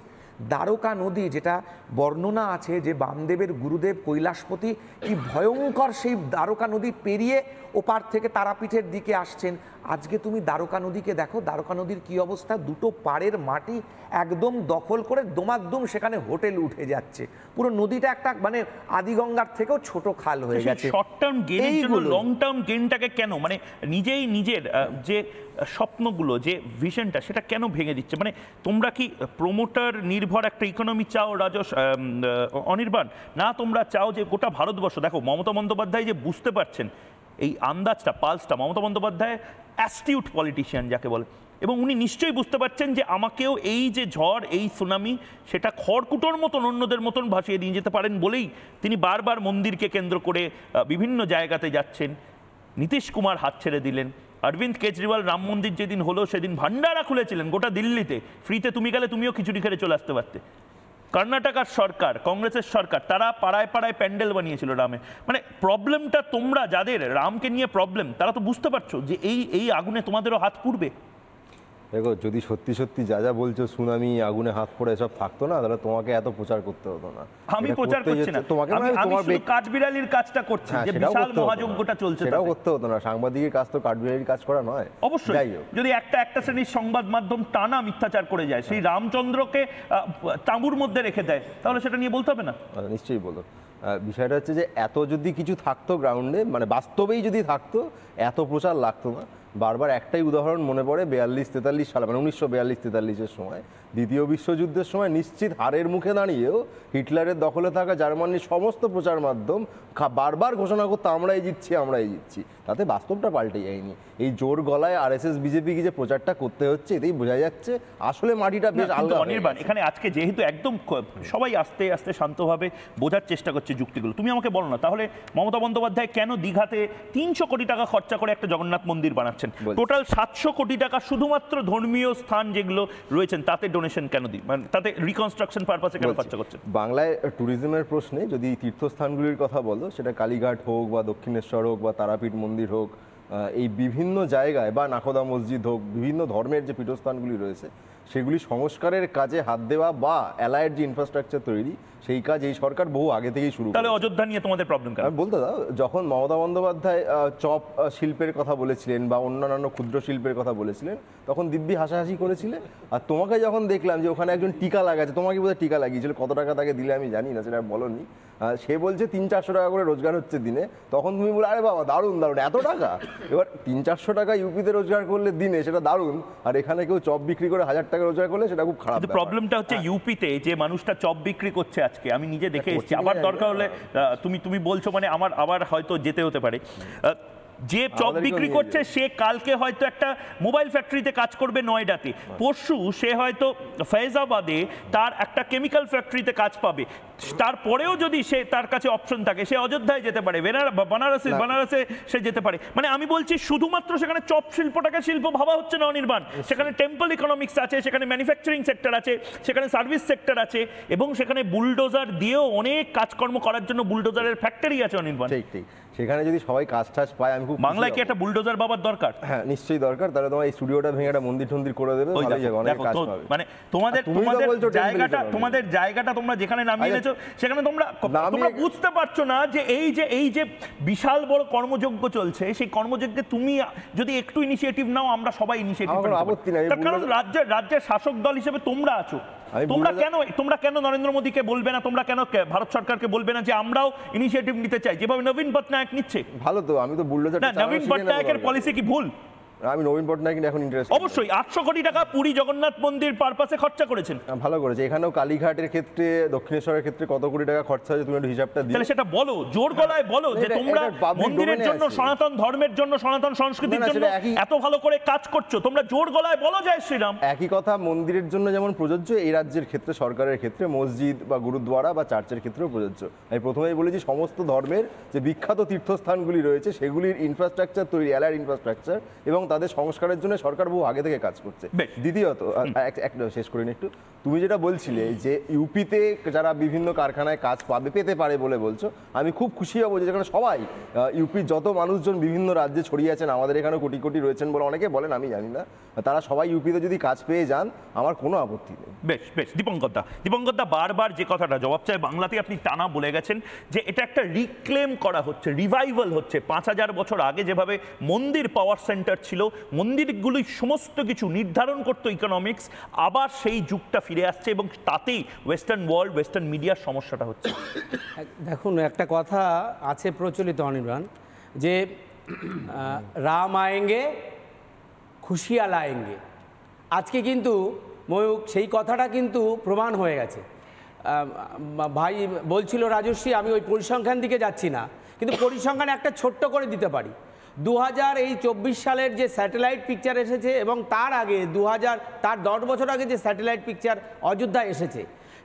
দ্বারকা নদী, যেটা বর্ণনা আছে যে বামদেবের গুরুদেব কৈলাসপতি কি ভয়ঙ্কর সেই দ্বারকা নদী পেরিয়ে ওপার থেকে তারাপীঠের দিকে আসছেন। আজকে তুমি দ্বারকা নদীকে দেখো, দ্বারকা নদীর কি অবস্থা, দুটো পাড়ের মাটি একদম দখল করে দোমাকদম সেখানে হোটেল উঠে যাচ্ছে। পুরো নদীটা একটা আদিগঙ্গার থেকেও ছোট খাল হয়ে গেছে। শর্ট টার্ম গেইনের জন্য লং টার্ম গেইনটাকে কেন, নিজেই নিজের যে স্বপ্নগুলো, যে ভিশনটা, সেটা কেন ভেঙে দিচ্ছে? তোমরা কি প্রমোটার নির্ভর আত্মনির্ভর একটা ইকোনমি চাও অনির্বাণ, না তোমরা চাও যে গোটা ভারতবর্ষ, দেখো মমতা বন্দ্যোপাধ্যায় যে বুঝতে পারছেন এই আন্দাজটা, পালসটা, মমতা বন্দ্যোপাধ্যায় অ্যাস্টিউট পলিটিশিয়ান যাকে বলে, এবং উনি নিশ্চয়ই বুঝতে পারছেন যে আমাকেও এই যে ঝড়, এই সুনামি, সেটা খড়কুটোর মতন অন্যদের মতন ভাসিয়ে নিয়ে যেতে পারেন বলেই তিনি বারবার মন্দিরকে কেন্দ্র করে বিভিন্ন জায়গাতে যাচ্ছেন। নীতিশ কুমার হাত ছেড়ে দিলেন। অরবিন্দ কেজরিওয়াল রাম মন্দির যেদিন হলো সেদিন ভান্ডারা খুলেছিলেন গোটা দিল্লিতে, ফ্রিতে তুমি গেলে তুমিও খিচুড়ি খেয়ে চলে আসতে পারতে। কর্ণাটকার সরকার, কংগ্রেসের সরকার, তারা পাড়ায় পাড়ায় প্যান্ডেল বানিয়েছিল রামে। মানে প্রবলেমটা তোমরা যাদের রামকে নিয়ে প্রবলেম, তারা তো বুঝতে পারছো যে এই আগুনে তোমাদেরও হাত পুড়বে। দেখো, যদি সত্যি সত্যি যা যা বলছো সুনামি, আগুনে হাত পড়ে এসব থাকতো না, তাহলে তোমাকে এত প্রচার করতে হতো না। আমি প্রচার করছি না, তোমাকে আমি শুধু কাঠবিড়ালির কাজটা করছি, যে বিশাল মহাযজ্ঞটা চলছে সেটাও করতে হতো না। সাংবাদিকের কাজ তো কাঠবিড়ালির কাজ করা নয়। অবশ্যই যদি একটা শ্রেণীর সংবাদ মাধ্যম টানা মিথ্যাচার করে যায়, সেই রামচন্দ্রকে তাঁবুর মধ্যে রেখে দেয়, তাহলে সেটা নিয়ে বলতে হবে না? নিশ্চয়ই বলো। বিষয়টা হচ্ছে যে এত যদি কিছু থাকতো গ্রাউন্ডে, মানে বাস্তবেই যদি থাকতো, এত প্রচার লাগতো না। বারবার একটাই উদাহরণ মনে পড়ে, 42-43 সালে, মানে 1942-43-এর সময়, দ্বিতীয় বিশ্বযুদ্ধের সময় নিশ্চিত হারের মুখে দাঁড়িয়েও হিটলারের দখলে থাকা জার্মানির সমস্ত প্রচার মাধ্যম বারবার ঘোষণা করতো আমরাই জিতছি, আমরাই জিতছি। তাতে বাস্তবটা পাল্টে যায়নি। এই জোর গলায় আরএসএস বিজেপিকে যে প্রচারটা করতে হচ্ছে, এতেই বোঝা যাচ্ছে আসলে মাটিটা বেশ আলাদা। অনির্বাণ, এখানে আজকে যেহেতু একদম সবাই আস্তে আস্তে শান্তভাবে বোঝার চেষ্টা করছে যুক্তিগুলো, তুমি আমাকে বলো না তাহলে মমতা বন্দ্যোপাধ্যায় কেন দীঘাতে 300 কোটি টাকা খরচা করে একটা জগন্নাথ মন্দির বানাচ্ছেন? টোটাল 700 কোটি টাকা শুধুমাত্র ধর্মীয় স্থান যেগুলো রয়েছেন তাতে ডোনেশন কেন দিই, মানে তাতে রিকনস্ট্রাকশন পারপাসে কেন খরচা করছেন? বাংলায় ট্যুরিজমের প্রশ্নে যদি তীর্থস্থানগুলির কথা বলো, সেটা কালীঘাট হোক বা দক্ষিণেশ্বর হোক বা তারাপীঠ মন্দির হোক, এই বিভিন্ন জায়গায়, বা নাখোদা মসজিদ হোক, বিভিন্ন ধর্মের যে পীঠস্থানগুলি রয়েছে সেগুলি সংস্কারের কাজে হাত দেওয়া বা অ্যালায়েড যে ইনফ্রাস্ট্রাকচার তৈরি, সেই কাজ এই সরকার বহু আগে থেকেই শুরু। তাহলে অযোধ্যা নিয়ে তোমাদের প্রবলেম কেন? আমি বলতে দাও, যখন মমতা বন্দ্যোপাধ্যায় চপ শিল্পের কথা বলেছিলেন বা অন্যান্য ক্ষুদ্র শিল্পের কথা বলেছিলেন, তখন দিব্যি হাসাহাসি করেছিলে। আর তোমাকে যখন দেখলাম যে ওখানে একজন টিকা লাগাচ্ছে, তোমাকে বোধহয় টিকা লাগিয়েছিল, কত টাকা তাকে দিলে আমি জানি না, সেটা বলোনি। সে বলছে 300-400 টাকা করে রোজগার হচ্ছে দিনে, তখন তুমি বলে আরে বাবা দারুণ দারুণ, এত টাকা। এবার 300-400 টাকা ইউপিতে রোজগার করলে দিনে, সেটা দারুণ, আর এখানে কেউ চপ বিক্রি করে 1000 টাকা রোজগার করলে সেটা খুব খারাপ। প্রবলেমটা হচ্ছে ইউপিতে যে মানুষটা চপ বিক্রি করছে আজকে, আমি নিজে দেখে এসেছি, আবার দরকার হলে তুমি বলছো, মানে আমার আবার হয়তো যেতে হতে পারে, যে চপ বিক্রি করছে সে কালকে হয়তো একটা মোবাইল ফ্যাক্টরিতে কাজ করবে নয়ডাতে, পরশু সে হয়তো ফৈজাবাদে তার একটা কেমিক্যাল ফ্যাক্টরিতে কাজ পাবে, তারপরেও যদি সে তার কাছে অপশন থাকে সে অযোধ্যায় যেতে পারে, বানারসে সে যেতে পারে। মানে আমি বলছি শুধুমাত্র সেখানে চপ শিল্পটাকে শিল্প ভাবা হচ্ছে না অনির্বাণ, সেখানে টেম্পল ইকোনমিক্স আছে, সেখানে ম্যানুফ্যাকচারিং সেক্টর আছে, সেখানে সার্ভিস সেক্টর আছে, এবং সেখানে বুলডোজার দিয়েও অনেক কাজকর্ম করার জন্য বুলডোজারের ফ্যাক্টরি আছে অনির্বাণ। ঠিক ঠিক, সেখানে যদি সবাই কাজ টাজ পায়, আমি খুব বাংলায় কি একটা বুলডোজার বাবার দরকার? হ্যাঁ নিশ্চয়ই দরকার, তাহলে তোমার এই স্টুডিওটা ভেঙে একটা মন্দির টন্দির করে দেবে, অনেক কাজ পাবে। মানে তোমাদের জায়গাটা তোমরা যেখানে নামিয়ে এনেছো, সেখানে তোমরা বুঝতে পারছো না যে এই যে বিশাল বড় কর্মযজ্ঞ চলছে, সেই কর্মযজ্ঞে তুমি যদি একটু ইনিশিয়েটিভ নাও, আমরা সবাই ইনিশিয়েটিভ নাও, কারণ রাজ্যের শাসক দল হিসেবে তোমরা আছো। তোমরা কেন নরেন্দ্র মোদীকে বলবে না, তোমরা কেন ভারত সরকারকে বলবে না যে আমরাও ইনিশিয়েটিভ নিতে চাই, যেভাবে নবীন পটনায়ক নিচ্ছে? ভালো তো, আমি তো বুলডোজার। নবীন পটনায়কের পলিসি কি ভুল? আমি নবীন পটনায়ক এখন ইন্টারেস্ট, অবশ্যই 800 কোটি টাকা পুরী জগন্নাথ মন্দির পারপাসে খরচা করেছেন, ভালো করেছে। এখানেও কালীঘাটের ক্ষেত্রে, দক্ষিণেশ্বরের ক্ষেত্রে কত কোটি টাকা খরচা হয়েছে, তুমি একটু হিসাবটা দিও। তাহলে সেটা বলো, জোর গলায় বলো যে তোমরা মন্দিরের জন্য, সনাতন ধর্মের জন্য, সনাতন সংস্কৃতির জন্য এত ভালো করে কাজ করছো, তোমরা জোর গলায় বলো জয় শ্রীরাম। একই কথা মন্দিরের জন্য যেমন প্রযোজ্য, এই রাজ্যের ক্ষেত্রে, সরকারের ক্ষেত্রে, মসজিদ বা গুরুদ্বারা বা চার্চের ক্ষেত্রেও প্রযোজ্য। আমি প্রথমেই বলেছি, সমস্ত ধর্মের যে বিখ্যাত তীর্থস্থানগুলি রয়েছে সেগুলির ইনফ্রাস্ট্রাকচার তৈরি, অ্যালায়েড ইনফ্রাস্ট্রাকচার, এবং তাদের সংস্কারের জন্য সরকার বহু আগে থেকে কাজ করছে। দ্বিতীয়ত, একটা শেষ করে একটু, তুমি যেটা বলছিলে যে ইউপিতে যারা বিভিন্ন কারখানায় কাজ পেতে পারে বলে বলছো, আমি খুব খুশি হব যে যেখানে সবাই, ইউপির যত মানুষজন বিভিন্ন রাজ্যে ছড়িয়ে আছেন, আমাদের এখানে কোটি কোটি রয়েছেন বলে অনেকে বলেন, আমি জানি না, তারা সবাই ইউপিতে যদি কাজ পেয়ে যান, আমার কোনো আপত্তি নেই। বেশ দীপঙ্কর দা বারবার যে কথাটা জবাব চাই বাংলাতে আপনি টানা বলে গেছেন যে এটা একটা রিক্লেম করা হচ্ছে, রিভাইভাল হচ্ছে। 5000 বছর আগে যেভাবে মন্দির পাওয়ার সেন্টার ছিল, মন্দিরগুলি সমস্ত কিছু নির্ধারণ করতো ইকোনমিক্স, আবার সেই যুগটা ফিরে আসছে, এবং তাতেই ওয়েস্টার্ন ওয়ার্ল্ড, ওয়েস্টার্ন মিডিয়ার সমস্যাটা হচ্ছে। দেখুন, একটা কথা আছে প্রচলিত অনির্বাণ, যে রাম আয়েঙ্গে খুশিয়াল আয়েঙ্গে। আজকে কিন্তু ময়ূক, সেই কথাটা কিন্তু প্রমাণ হয়ে গেছে। ভাই বলছিল রাজশ্রী, আমি ওই পরিসংখ্যান দিকে যাচ্ছি না, কিন্তু পরিসংখ্যান একটা ছোট্ট করে দিতে পারি। 2024 সালের যে স্যাটেলাইট পিকচার এসেছে এবং তার আগে তার 10 বছর আগে যে স্যাটেলাইট পিকচার অযোধ্যা এসেছে,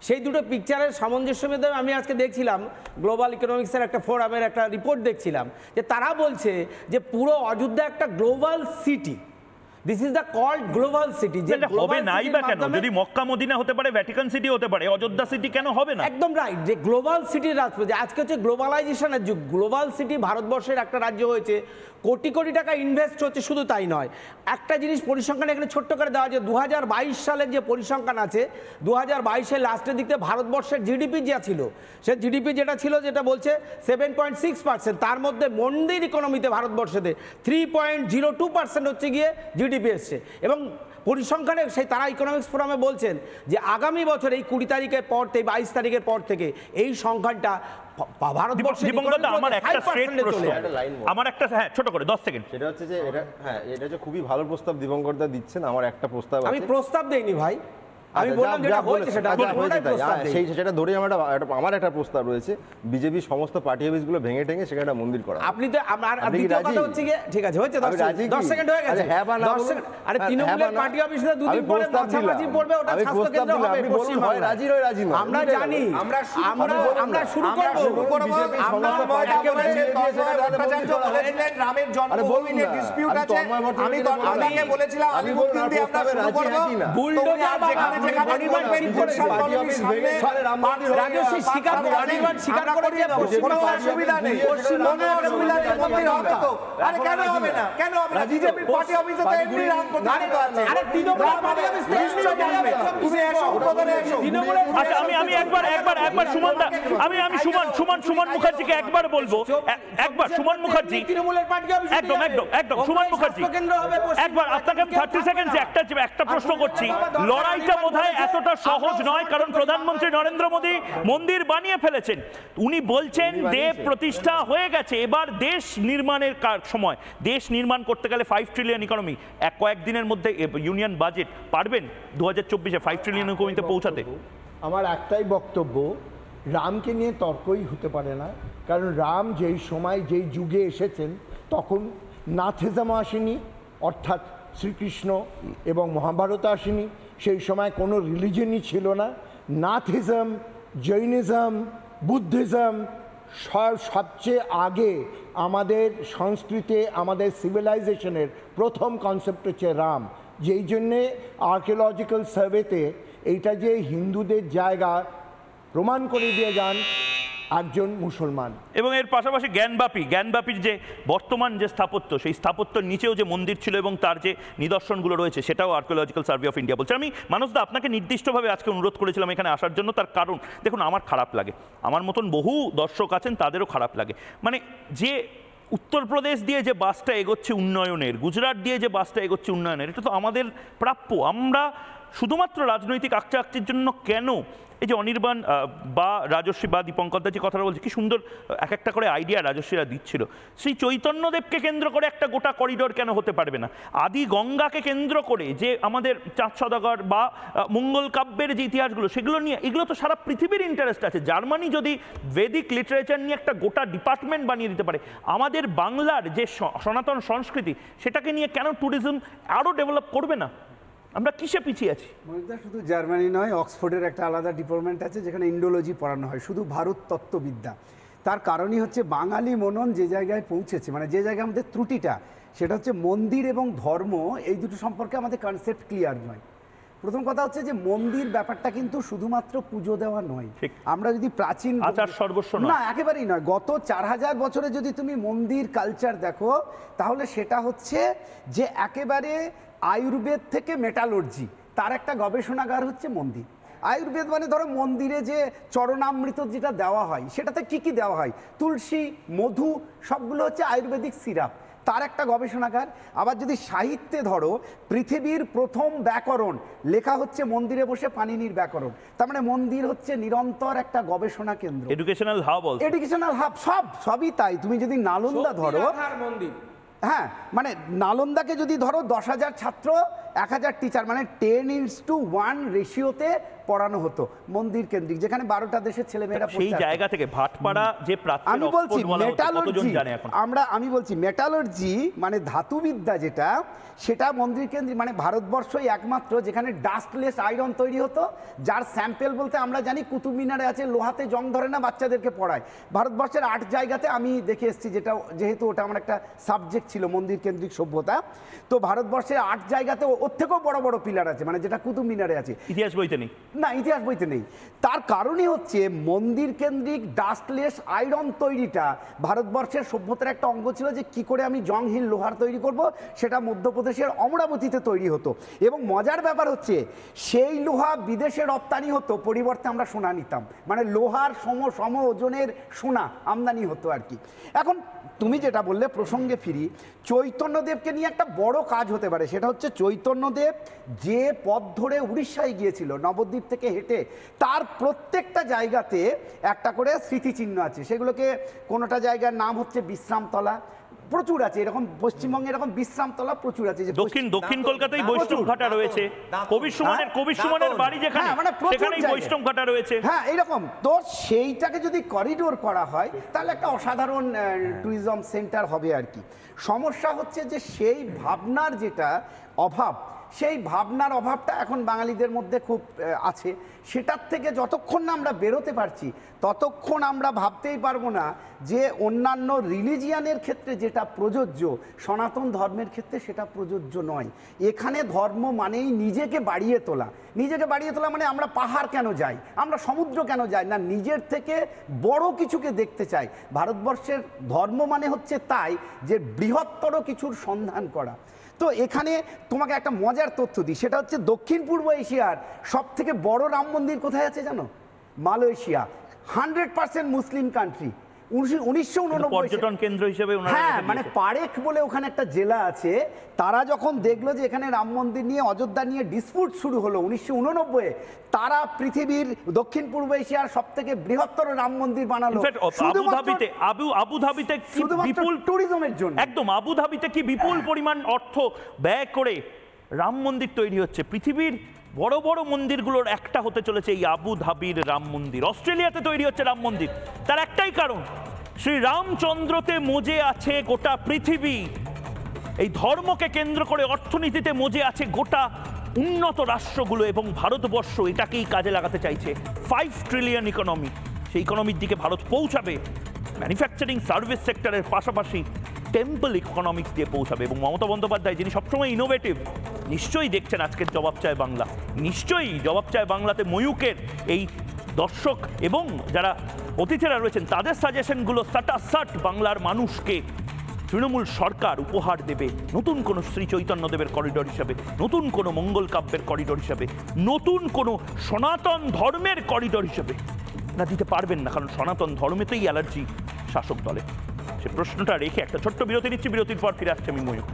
সেই দুটো পিকচারের সামঞ্জস্য মাধ্যমে আমি আজকে দেখছিলাম গ্লোবাল ইকোনমিক্সের একটা ফোরামের একটা রিপোর্ট দেখছিলাম, যে তারা বলছে যে পুরো অযোধ্যা একটা global city. This is the called global city. যে হবে নাই বা কেন? যদি মক্কা মদিনা হতে পারে, ভ্যাটিকান সিটি হতে পারে, অযোধ্যা সিটি কেন হবে না? একদম রাইট, যে গ্লোবাল সিটির রাজপথ। আজকে হচ্ছে গ্লোবালাইজেশনের যুগ। গ্লোবাল সিটি ভারতবর্ষের একটা রাজ্য হয়েছে, কোটি কোটি টাকা ইনভেস্ট হচ্ছে। শুধু তাই নয়, একটা জিনিস পরিসংখ্যান এখানে ছোট্ট করে দেওয়া যে 2022 সালের যে পরিসংখ্যান আছে, 2022-এর লাস্টের দিকে ভারতবর্ষের জিডিপি যা ছিল, সে জিডিপি যেটা ছিল, যেটা বলছে 7.6%, তার মধ্যে মন্দির ইকোনমিতে ভারতবর্ষেতে 3.02% হচ্ছে গিয়ে জিডিপি এসছে। এবং পরিসংখ্যানে সেই তারা ইকোনমিক্স ফোরামে বলছেন যে আগামী বছর এই 20 তারিখের পর থেকে 22 তারিখের পর থেকে এই সংখ্যাটা ভারতবর্ষে আমার একটা ছোট করে 10 সেকেন্ড, সেটা হচ্ছে যে এটা হচ্ছে খুবই ভালো প্রস্তাব দিবঙ্কর দা দিচ্ছেন। আমার একটা প্রস্তাব আছে। আমি প্রস্তাব দেইনি ভাই, আমি বললাম যেটা হয়েছে সেটা ধরেই আমার একটা প্রস্তাব রয়েছে, বিজেপি সমস্ত পার্টি অফিসগুলো ভেঙে টেঙে সেখানে একটা মন্দির করা। আপনি তো দ্বিতীয় কথা হচ্ছে কি, ঠিক আছে হয়েছে 10 সেকেন্ড হয়ে গেছে। আরে তৃণমূলের পার্টি অফিসে দুদিন পরে মাঝামাঝি পড়বে, ওটা স্বাস্থ্য কেন্দ্র হবে পশ্চিম বাংলায়। রাজি নয়, রাজি নয়, আমরা জানি। আমরা শুরু করব। আমরা একেবারে ভট্টাচার্য বলেছিলেন রামের জন্মভূমি নিয়ে ডিসপিউট আছে, আমি তন্ময়কে বলেছিলাম আমি মুক্তির দিয়ে আমরা শুরু করব। বুলডোজার যেখানে সুমন মুখার্জিকে একবার বলবো, একবার সুমন মুখার্জি, একদম সুমন মুখার্জি একবার আপনাকে 30 সেকেন্ডে একটা প্রশ্ন করছি। লড়াইটা বোধহয় এতটা সহজ নয়, কারণ প্রধানমন্ত্রী নরেন্দ্র মোদী মন্দির বানিয়ে ফেলেছেন। উনি বলছেন দেব প্রতিষ্ঠা হয়ে গেছে, এবার দেশ নির্মাণের সময়। দেশ নির্মাণ করতে গেলে 5 ট্রিলিয়ন ইকোনমি, কয়েকদিনের মধ্যে ইউনিয়ন বাজেট পারবেন 2024-এ 5 ট্রিলিয়ন ইকোনমিতে পৌঁছাতে? আমার একটাই বক্তব্য, রামকে নিয়ে তর্কই হতে পারে না, কারণ রাম যেই সময় যেই যুগে এসেছেন তখন নাথিজম আসেনি, অর্থাৎ শ্রীকৃষ্ণ এবং মহাভারত আসেনি। সেই সময় কোনো রিলিজনই ছিল না। নাথিজম, জৈনিজম, বুদ্ধিজম সবচেয়ে আগে আমাদের সংস্কৃতি, আমাদের সিভিলাইজেশনের প্রথম কনসেপ্ট হচ্ছে রাম। যেই জন্যে আর্কিওলজিক্যাল সার্ভেতে এইটা যে হিন্দুদের জায়গা প্রমাণ করে দিয়ে যান একজন মুসলমান। এবং এর পাশাপাশি জ্ঞানবাপীর যে বর্তমান যে স্থাপত্য, সেই স্থাপত্যের নিচেও যে মন্দির ছিল এবং তার যে নিদর্শনগুলো রয়েছে, সেটাও আর্কিওলজিক্যাল সার্ভে অফ ইন্ডিয়া বলছে। আমি মানসদা আপনাকে নির্দিষ্টভাবে আজকে অনুরোধ করেছিলাম এখানে আসার জন্য, তার কারণ দেখুন, আমার খারাপ লাগে, আমার মতন বহু দর্শক আছেন তাদেরও খারাপ লাগে। মানে যে উত্তরপ্রদেশ দিয়ে যে বাসটা এগোচ্ছে উন্নয়নের, গুজরাট দিয়ে যে বাসটা এগোচ্ছে উন্নয়নের, এটা তো আমাদের প্রাপ্য। আমরা শুধুমাত্র রাজনৈতিক আকচাকচির জন্য কেন এই যে অনির্বাণ বা রাজশ্রী বা দীপঙ্কর দা যে কথাটা বলছে, কি সুন্দর এক একটা করে আইডিয়া রাজশ্রীরা দিচ্ছিল। শ্রী চৈতন্যদেবকে কেন্দ্র করে একটা গোটা করিডোর কেন হতে পারবে না? আদি গঙ্গাকে কেন্দ্র করে যে আমাদের চাঁদ সওদাগর বা মঙ্গল কাব্যের যে ইতিহাসগুলো, সেগুলো নিয়ে, এগুলো তো সারা পৃথিবীর ইন্টারেস্ট আছে। জার্মানি যদি বেদিক লিটারেচার নিয়ে একটা গোটা ডিপার্টমেন্ট বানিয়ে দিতে পারে, আমাদের বাংলার যে সনাতন সংস্কৃতি, সেটাকে নিয়ে কেন ট্যুরিজম আরও ডেভেলপ করবে না? আমরা কিসে পিছিয়ে আছি? শুধু জার্মানি নয়, অক্সফোর্ডের একটা আলাদা ডিপার্টমেন্ট আছে যেখানে ইন্ডোলজি পড়ানো হয়, শুধু ভারত তত্ত্ববিদ্যা। তার কারণই হচ্ছে বাঙালি মনন যে জায়গায় পৌঁছেছে, মানে যে জায়গায় আমাদের ত্রুটিটা, সেটা হচ্ছে মন্দির এবং ধর্ম, এই দুটো সম্পর্কে আমাদের কনসেপ্ট ক্লিয়ার নয়। প্রথম কথা হচ্ছে যে মন্দির ব্যাপারটা কিন্তু শুধুমাত্র পুজো দেওয়া নয়। আমরা যদি প্রাচীন আচার সর্বস্ব না, একেবারেই নয়। গত 4000 বছরে যদি তুমি মন্দির কালচার দেখো, তাহলে সেটা হচ্ছে যে একেবারে আয়ুর্বেদ থেকে মেটালর্জি, তার একটা গবেষণাগার হচ্ছে মন্দির। আয়ুর্বেদ মানে ধরো মন্দিরে যে চরণামৃত যেটা দেওয়া হয়, সেটাতে কি কি দেওয়া হয়, তুলসী, মধু, সবগুলো হচ্ছে আয়ুর্বেদিক সিরাপ, তার একটা গবেষণাগার। আবার যদি সাহিত্যে ধরো, পৃথিবীর প্রথম ব্যাকরণ লেখা হচ্ছে মন্দিরে বসে পাণিনির ব্যাকরণ। তার মানে মন্দির হচ্ছে নিরন্তর একটা গবেষণা কেন্দ্র, এডুকেশনাল হাব, সবই তাই। তুমি যদি নালন্দা ধরো, মন্দির, হ্যাঁ, মানে নালন্দাকে যদি ধরো 10,000 ছাত্র 1000 টিচার মানে 10:1 রেশিওতে পড়ানো হতো মন্দির কেন্দ্রিক, যেখানে 12টা দেশের ছেলেমেয়েরা সেই জায়গা থেকে ভাটপাড়া যে আমি বলছি মেটালজি, আমি বলছি মেটালজি মানে ধাতুবিদ্যা যেটা, সেটা মন্দির কেন্দ্রিক, মানে ভারতবর্ষই একমাত্র যেখানে ডাস্টলেস আয়রন তৈরি হতো, যার স্যাম্পেল বলতে আমরা জানি কুতুব মিনারে আছে, লোহাতে জং ধরে না, বাচ্চাদেরকে পড়ায়। ভারতবর্ষের 8 জায়গাতে আমি দেখে এসেছি, যেটা যেহেতু ওটা আমার একটা সাবজেক্ট ছিল মন্দির কেন্দ্রিক সভ্যতা, তো ভারতবর্ষের 8 জায়গাতে ওর থেকেও বড় বড় পিলার আছে, মানে যেটা কুতুব মিনারে আছে। ইতিহাস বইতে নেই, না ইতিহাস বইতে নেই। তার কারণই হচ্ছে মন্দির কেন্দ্রিক ডাস্টলেস আয়রন তৈরিটা ভারতবর্ষের সভ্যতার একটা অঙ্গ ছিল, যে কি করে আমি জংহীন লোহার তৈরি করব, সেটা মধ্যপ্রদেশের অমরাবতীতে তৈরি হতো। এবং মজার ব্যাপার হচ্ছে সেই লোহা বিদেশে রপ্তানি হতো, পরিবর্তে আমরা সোনা নিতাম, মানে লোহার সম ওজনের সোনা আমদানি হতো আর কি। এখন তুমি যেটা বললে, প্রসঙ্গে ফিরি, চৈতন্যদেবকে নিয়ে একটা বড় কাজ হতে পারে, সেটা হচ্ছে চৈতন্যদেব যে পথ ধরে উড়িষ্যায় গিয়েছিল নবদ্বীপ থেকে হেঁটে, তার প্রত্যেকটা জায়গাতে একটা করে স্মৃতিচিহ্ন আছে। সেগুলোকে কোনোটা জায়গার নাম হচ্ছে বিশ্রামতলা, প্রচুর আছে এরকম, পশ্চিমবঙ্গে এরকম বিশ্রামতলা প্রচুর আছে। যে দক্ষিণ কলকাতায় বৈষ্ণবঘাটা রয়েছে, কবি সুমনের বাড়ি যেখানে, সেখানেই বৈষ্ণবঘাটা রয়েছে। হ্যাঁ এইরকম, তো সেইটাকে যদি করিডোর করা হয় তাহলে একটা অসাধারণ ট্যুরিজম সেন্টার হবে আর কি। সমস্যা হচ্ছে যে সেই ভাবনার যেটা অভাব, সেই ভাবনার অভাবটা এখন বাঙালিদের মধ্যে খুব আছে। সেটার থেকে যতক্ষণ না আমরা বেরোতে পারছি, ততক্ষণ আমরা ভাবতেই পারবো না যে অন্যান্য রিলিজিয়ানের ক্ষেত্রে যেটা প্রযোজ্য, সনাতন ধর্মের ক্ষেত্রে সেটা প্রযোজ্য নয়। এখানে ধর্ম মানেই নিজেকে বাড়িয়ে তোলা। নিজেকে বাড়িয়ে তোলা মানে আমরা পাহাড় কেন যাই, আমরা সমুদ্র কেন যাই না, নিজের থেকে বড় কিছুকে দেখতে চাই। ভারতবর্ষের ধর্ম মানে হচ্ছে তাই যে বৃহত্তর কিছুর সন্ধান করা। তো এখানে তোমাকে একটা মজার তথ্য দিই, সেটা হচ্ছে দক্ষিণ পূর্ব এশিয়ার সব থেকে বড় রাম মন্দির কোথায় আছে জানো? মালয়েশিয়া, 100% মুসলিম কান্ট্রি। 1989 পর্যটন কেন্দ্র হিসেবে, হ্যাঁ মানে পারেখ বলে ওখানে একটা জেলা আছে, তারা যখন দেখলো যে এখানে রাম মন্দির নিয়ে, অযোধ্যা নিয়ে ডিসপুট শুরু হলো 1989-এ, তারা পৃথিবীর দক্ষিণ পূর্ব এশিয়ার সব থেকে বৃহত্তর রাম মন্দির বানালো। আবুধাবিতে বিপুল ট্যুরিজমের জন্য, একদম আবুধাবিতে কি বিপুল পরিমাণ অর্থ ব্যয় করে রাম মন্দির তৈরি হচ্ছে। পৃথিবীর বড় বড় মন্দিরগুলোর একটা হতে চলেছে এই আবুধাবির রাম মন্দির। অস্ট্রেলিয়াতে তৈরি হচ্ছে রাম মন্দির, তার একটাই কারণ, শ্রী রামচন্দ্রতে মজে আছে গোটা পৃথিবী। এই ধর্মকে কেন্দ্র করে অর্থনীতিতে মজে আছে গোটা উন্নত রাষ্ট্রগুলো, এবং ভারতবর্ষ এটাকেই কাজে লাগাতে চাইছে। 5 ট্রিলিয়ন ইকোনমি, সেই ইকোনমির দিকে ভারত পৌঁছাবে ম্যানুফ্যাকচারিং সার্ভিস সেক্টরের পাশাপাশি টেম্পল ইকোনমিক্স দিয়ে পৌঁছাবে। এবং মমতা বন্দ্যোপাধ্যায়, যিনি সবসময় ইনোভেটিভ, নিশ্চয়ই দেখছেন আজকের জবাব চায় বাংলা, নিশ্চয়ই জবাব চায় বাংলাতে ময়ূকের এই দর্শক এবং যারা অতিথিরা রয়েছেন তাদের সাজেশনগুলো সাটাসাট বাংলার মানুষকে তৃণমূল সরকার উপহার দেবে, নতুন কোনো শ্রী চৈতন্যদেবের করিডোর হিসাবে, নতুন কোনো মঙ্গল কাব্যের করিডোর হিসাবে, নতুন কোনো সনাতন ধর্মের করিডোর হিসাবে না দিতে পারবেন না, কারণ সনাতন ধর্মেতেই অ্যালার্জি শাসক দলে। সে প্রশ্নটা রেখে একটা ছোট্ট বিরতি নিচ্ছি, বিরতির পর ফিরে আসছে আমি ময়ূক।